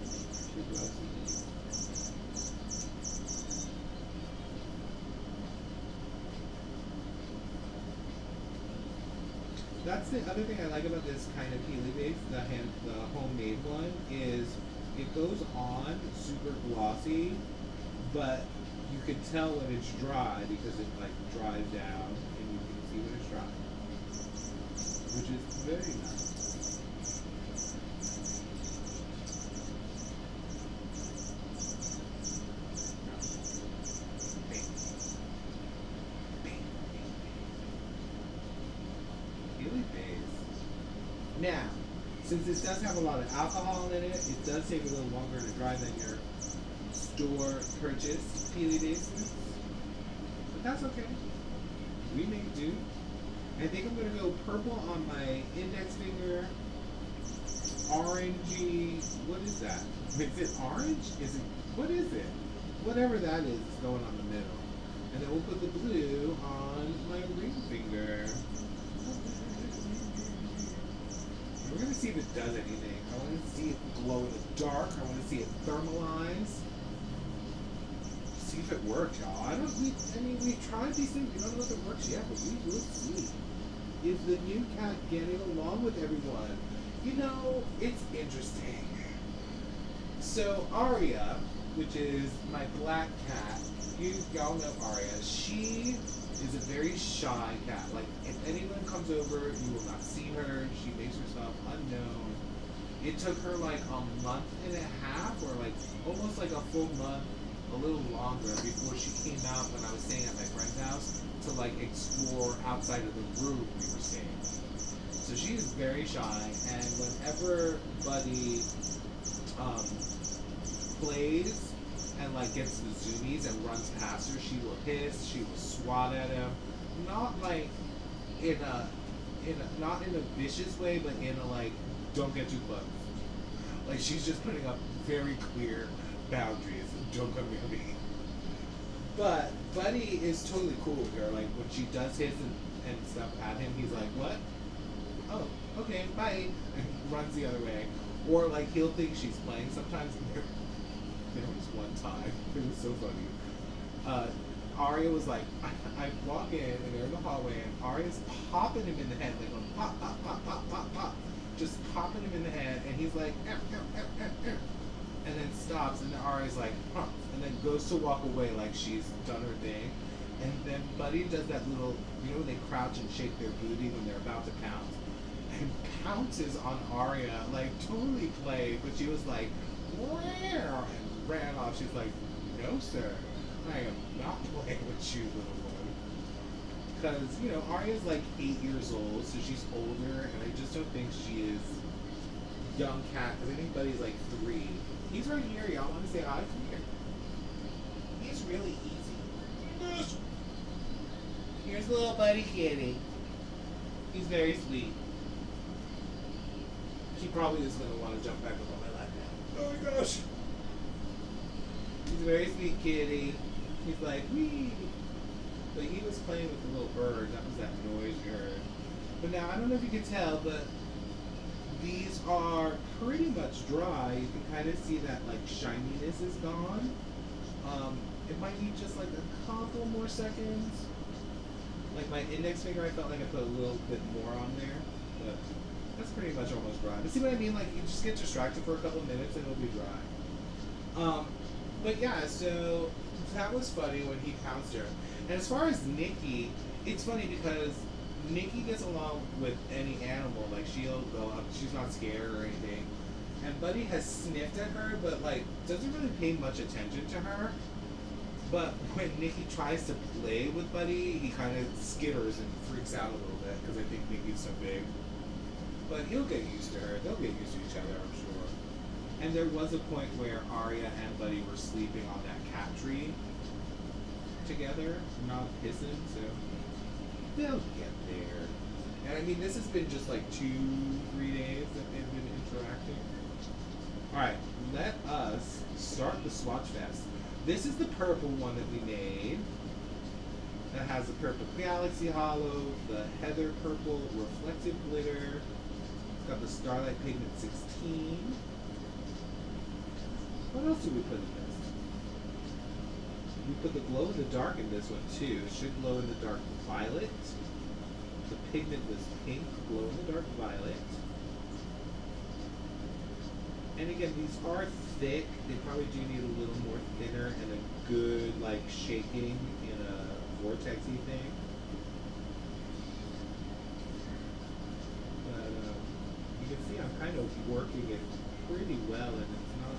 She has glossy. That's the other thing I like about this kind of peelie base, the homemade one, is it goes on super glossy, but you can tell when it's dry because it like dries down and you can see when it's dry, which is very nice. Since it does have a lot of alcohol in it, it does take a little longer to dry than your store purchase Peely bases. But that's okay. We make do. I think I'm gonna go purple on my index finger. Orangey. What is that? Is it orange? Is it? What is it? Whatever that is going on the middle. And then we'll put the blue on my ring finger. And we're gonna see if it does anything. I want to see it glow in the dark. I want to see it thermalize. See if it works, y'all. I mean, we've tried these things. We don't know if it works yet, but we will see. Is the new cat getting along with everyone? You know, it's interesting. So Aria, which is my black cat, y'all know Aria. She is a very shy cat. Like, if anyone comes over, you will not see her. She makes herself unknown. It took her like a month and a half, or like almost like a full month, a little longer, before she came out when I was staying at my friend's house to like explore outside of the room we were staying. So she is very shy, and whenever Buddy plays and like gets the zoomies and runs past her, she will hiss, she will swat at him, not like not in a vicious way, but in a like, don't get too close. Like, she's just putting up very clear boundaries. Don't come near me. But Buddy is totally cool with her. Like, when she does hiss and stuff at him, he's like, what? Oh, okay, bye. And runs the other way. Or like, he'll think she's playing. Sometimes there was one time, it was so funny. Aria was like, I walk in and they're in the hallway, and Aria's popping him in the head, like going pop, pop, pop, pop, pop, pop, just popping him in the head, and he's like, and then stops, and then Aria's like, huh, and then goes to walk away like she's done her thing, and then Buddy does that little, you know, when they crouch and shake their booty when they're about to pounce, and pounces on Aria, like totally played, but she was like, where, and ran off. She's like, no sir, I am not playing with you, little one. Because, you know, Aria's like 8 years old, so she's older, and I just don't think she is young cat, because I think Buddy's like 3. He's right here, y'all want to say hi? Come here. He's really easy. Here's little Buddy kitty. He's very sweet. He probably is going to want to jump back up on my lap now. Oh my gosh. He's a very sweet kitty. He's like, wee. But he was playing with the little bird. That was that noise you heard. But now, I don't know if you can tell, but these are pretty much dry. You can kind of see that like shininess is gone. It might need just like a couple more seconds. Like my index finger, I felt like I put a little bit more on there, but that's pretty much almost dry. But see what I mean? Like, you just get distracted for a couple minutes and it'll be dry. But yeah, so that was funny when he pounced her. And as far as Nikki, it's funny because Nikki gets along with any animal. Like, she'll go up, she's not scared or anything. And Buddy has sniffed at her, but like doesn't really pay much attention to her. But when Nikki tries to play with Buddy, he kind of skitters and freaks out a little bit because I think Nikki's so big. But he'll get used to her. They'll get used to each other, I'm sure. And there was a point where Aria and Buddy were sleeping on that cat tree together, not pissing, so they'll get there. And I mean, this has been just like 2-3 days that they've been interacting. Alright, let us start the swatch fest. This is the purple one that we made. That has the purple Galaxy Holo, the Heather purple reflective glitter. It's got the Starlight Pigment 16. What else did we put in this? We put the glow in the dark in this one too. It should glow in the dark violet. The pigment was pink, glow in the dark violet. And again, these are thick. They probably do need a little more thinner and a good like shaking in a vortexy thing. But you can see I'm kind of working it pretty well, and it's not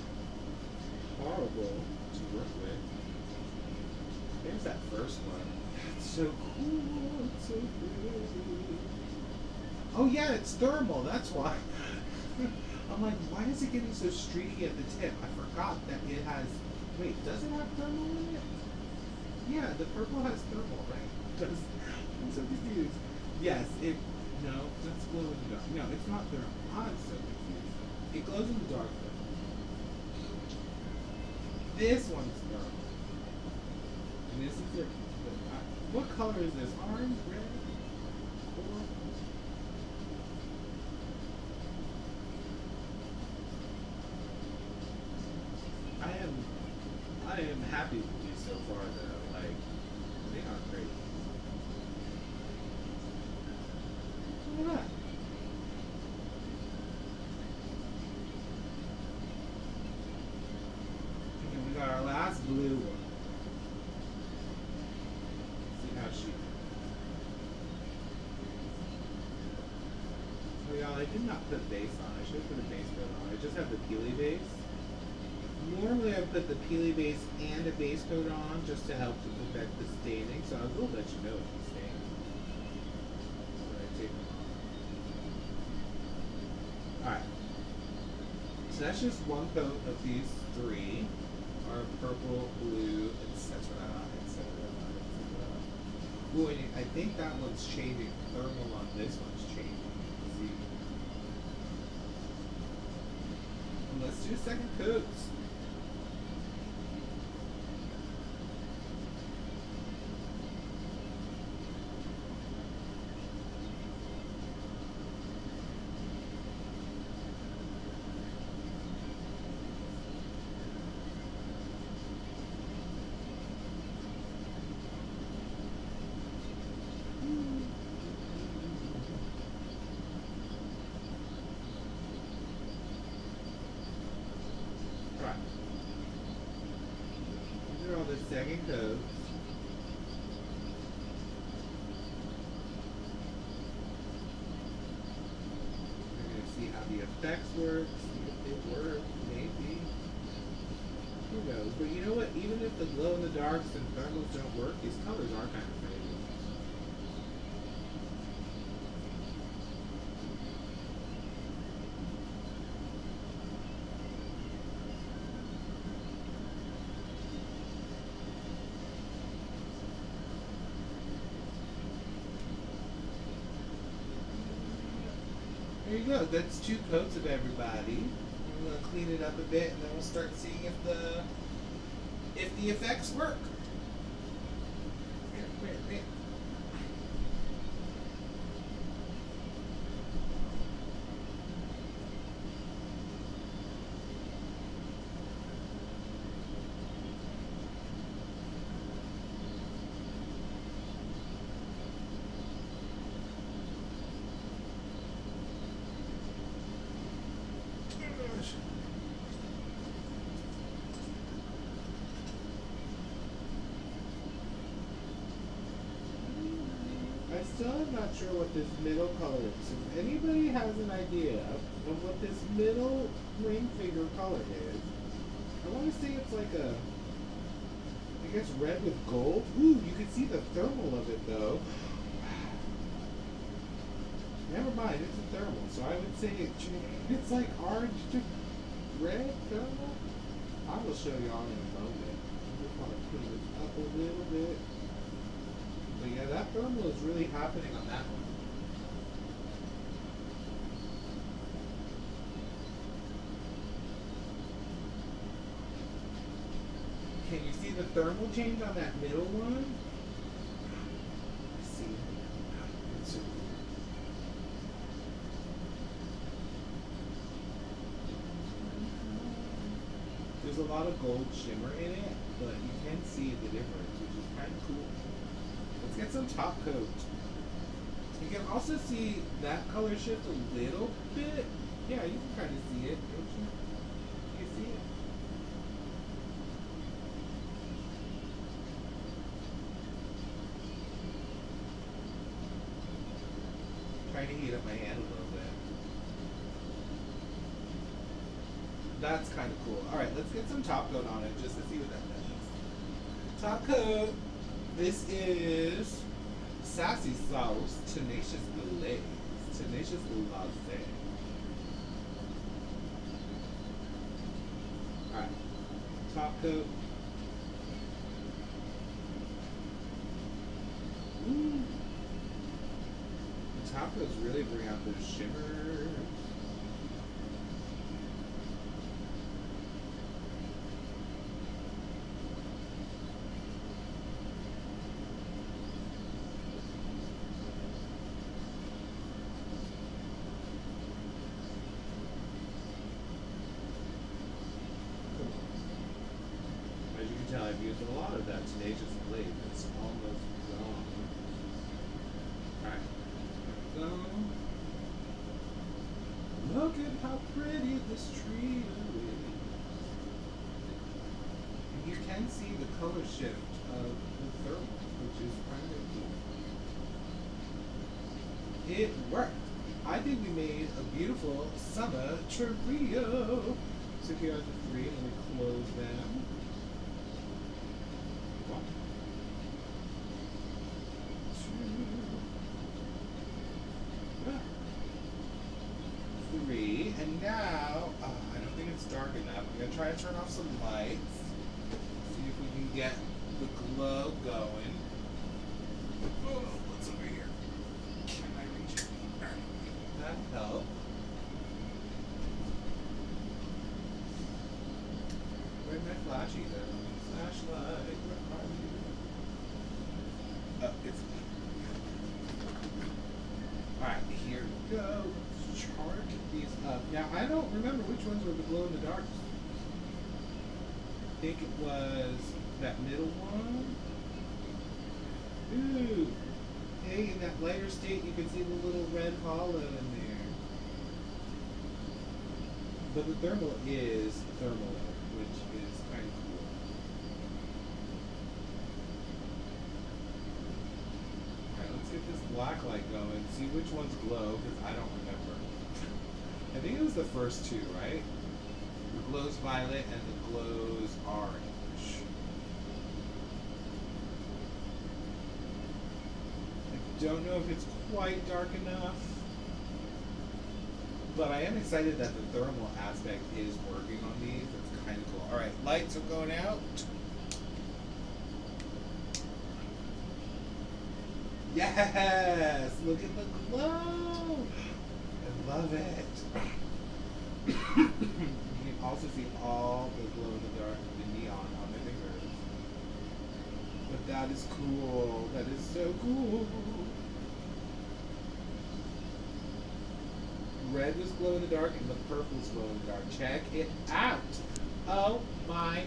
horrible to work with. There's that first one. That's so cool. It's so pretty. Oh yeah, it's thermal. That's why. I'm like, why is it getting so streaky at the tip? I forgot that it has. Wait, does it have thermal in it? Yeah, the purple has thermal, right? Does I'm so confused. Yes, it. No, that's glow in the dark. No, it's not thermal. I'm so confused. It glows in the dark though. This one's thermal. And this is it. What color is this? Orange, red, coral? I am happy with these so far though. Like, they are great. Look at that. And we got our last blue one. See how she. Oh y'all, I did not put base on. I should have put a base coat on. I just have the peely base. Normally I put the peely base and a base coat on just to help to protect the staining, so I will let you know if it's stained. So I take them off. Alright. So that's just one coat of these three. Our purple, blue, etc. Ooh, and I think that one's changing. Thermal on this one's changing. See? And let's do second coats. Second coat. We're going to see how the effects work, see if it works, maybe. Who knows? But you know what? Even if the glow in the darks and thermals don't work, these colors are kind of pretty. There you go. That's two coats of everybody. We're gonna clean it up a bit, and then we'll start seeing if the effects work. Here. I still am not sure what this middle color is. If anybody has an idea of what this middle ring finger color is, I want to say it's like a, I guess red with gold. Ooh, you can see the thermal of it though. Never mind, it's a thermal, so I would say it's like orange to red thermal. I will show y'all in a moment. I just want to clean this up a little bit. But yeah, that thermal is really happening on that one. Can you see the thermal change on that middle one? Let's see. There's a lot of gold shimmer in it, but you can see the difference, which is kind of cool. Let's get some top coat. You can also see that color shift a little bit. Yeah, you can kind of see it, don't you? You can see it. Trying to heat up my hand a little bit. That's kind of cool. Alright, let's get some top coat on it just to see what that does. Top coat. This is Sassy Sauce Tenacious Glaze. Tenacious Glaze. top coat. Ooh. The top coats really bring out those shimmers. As you can tell, I've used a lot of that tenacious blade. It's almost gone. Alright. So, look at how pretty this tree is. And you can see the color shift of the thermal, which is kind of cool. It worked. I think we made a beautiful summer trio. So here are the three. Let me close them. One, two, three. And now, I don't think it's dark enough. I'm going to try to turn off some lights. See if we can get the glow going. Oh, what's over here? Can I reach it? That helped. Where's my flashy though? Flashlight, where are you? Oh, it's me. Alright, here we go. Let's chart these up. Now, I don't remember which ones were the glow in the dark. I think it was that middle one. Ooh. Hey, in that lighter state, you can see the little red hollow in there. But the thermal is thermal, which is kind of cool. Alright, let's get this black light going. See which ones glow, because I don't remember. I think it was the first two, right? The glows violet and the glows orange. I don't know if it's quite dark enough, but I am excited that the thermal aspect is working on these. It's kind of cool. All right, lights are going out. Yes, look at the glow. I love it. You can also see all the glow in the dark, the neon on my fingers. But that is cool. That is so cool. Red was glow in the dark and the purple was glow in the dark. Check it out. Oh my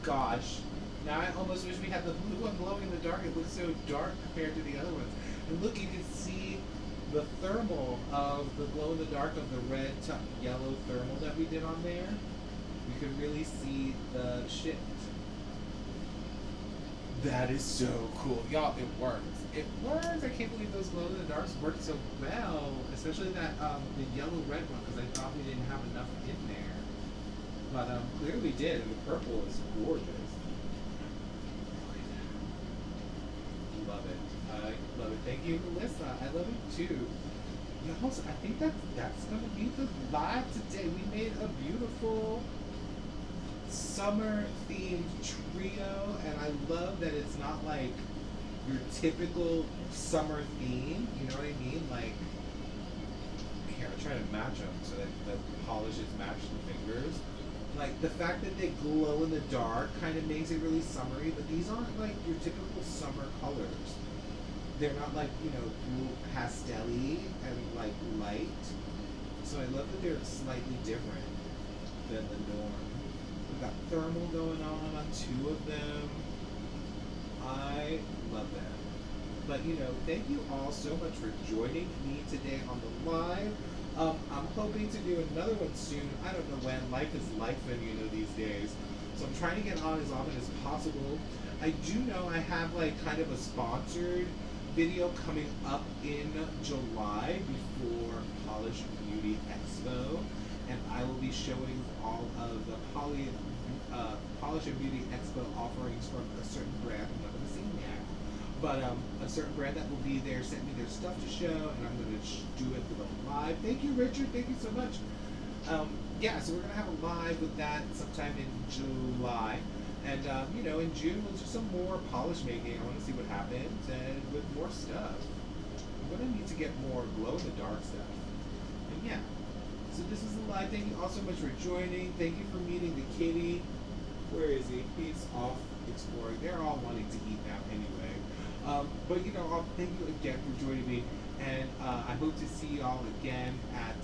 gosh. Now I almost wish we had the blue one glowing in the dark. It looks so dark compared to the other ones. And look, you can see the thermal of the glow in the dark of the red to yellow thermal that we did on there. You can really see the shift. That is so cool. Y'all, it works. It works. I can't believe those glow in the darks worked so well. Especially that the yellow red one, because I thought we didn't have enough in there. But clearly we did, and the purple is gorgeous. Love it. I love it. Thank you, Melissa. I love it too. Y'all, I think that's gonna be the live today. We made a beautiful summer themed trio, and I love that it's not like your typical summer theme, you know what I mean? Like, here, I'm trying to match them so that the polishes match the fingers. Like, the fact that they glow in the dark kind of makes it really summery, but these aren't like your typical summer colors. They're not like, you know, pastel-y and like light. So I love that they're slightly different than the norm. We've got thermal going on two of them. I love that. But you know, thank you all so much for joining me today on the live. I'm hoping to do another one soon. I don't know when. Life is life, and you know, these days. So I'm trying to get on as often as possible. I do know I have like kind of a sponsored video coming up in July before Polish Beauty Expo, and I will be showing all of the Polish and Beauty Expo offerings from a certain brand. I'm not going to say yet, but a certain brand that will be there sent me their stuff to show, and I'm going to do it for the live. Thank you, Richard. Thank you so much. yeah, so we're gonna have a live with that sometime in July. And you know, in June we'll do some more polish making. I want to see what happens, and with more stuff. I'm gonna need to get more glow in the dark stuff. And yeah, so this is a live. Thank you all so much for joining. Thank you for meeting the kitty. Where is he? He's off exploring. They're all wanting to eat now anyway. But you know, thank you again for joining me, and I hope to see y'all again at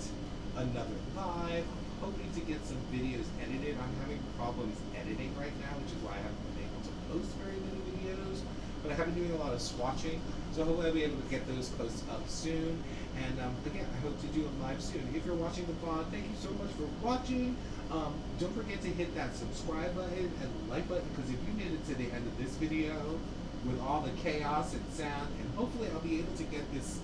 another live. I'm hoping to get some videos edited. I'm having problems editing right now, which is why I haven't been able to post very many videos. But I have been doing a lot of swatching, so hopefully I'll be able to get those posts up soon. And again, I hope to do them live soon. If you're watching the vlog, thank you so much for watching. Don't forget to hit that subscribe button and like button, because if you made it to the end of this video with all the chaos and sound, and hopefully I'll be able to get this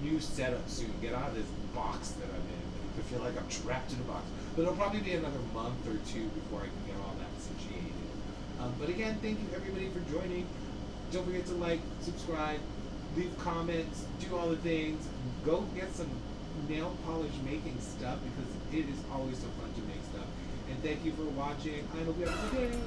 new setup soon, get out of this box that I'm in. I feel like I'm trapped in a box. But it'll probably be another month or two before I can get all that situated. But again, thank you everybody for joining. Don't forget to like, subscribe, leave comments, do all the things. Go get some nail polish making stuff, because it is always so fun to make stuff. And thank you for watching. I hope you have a good day.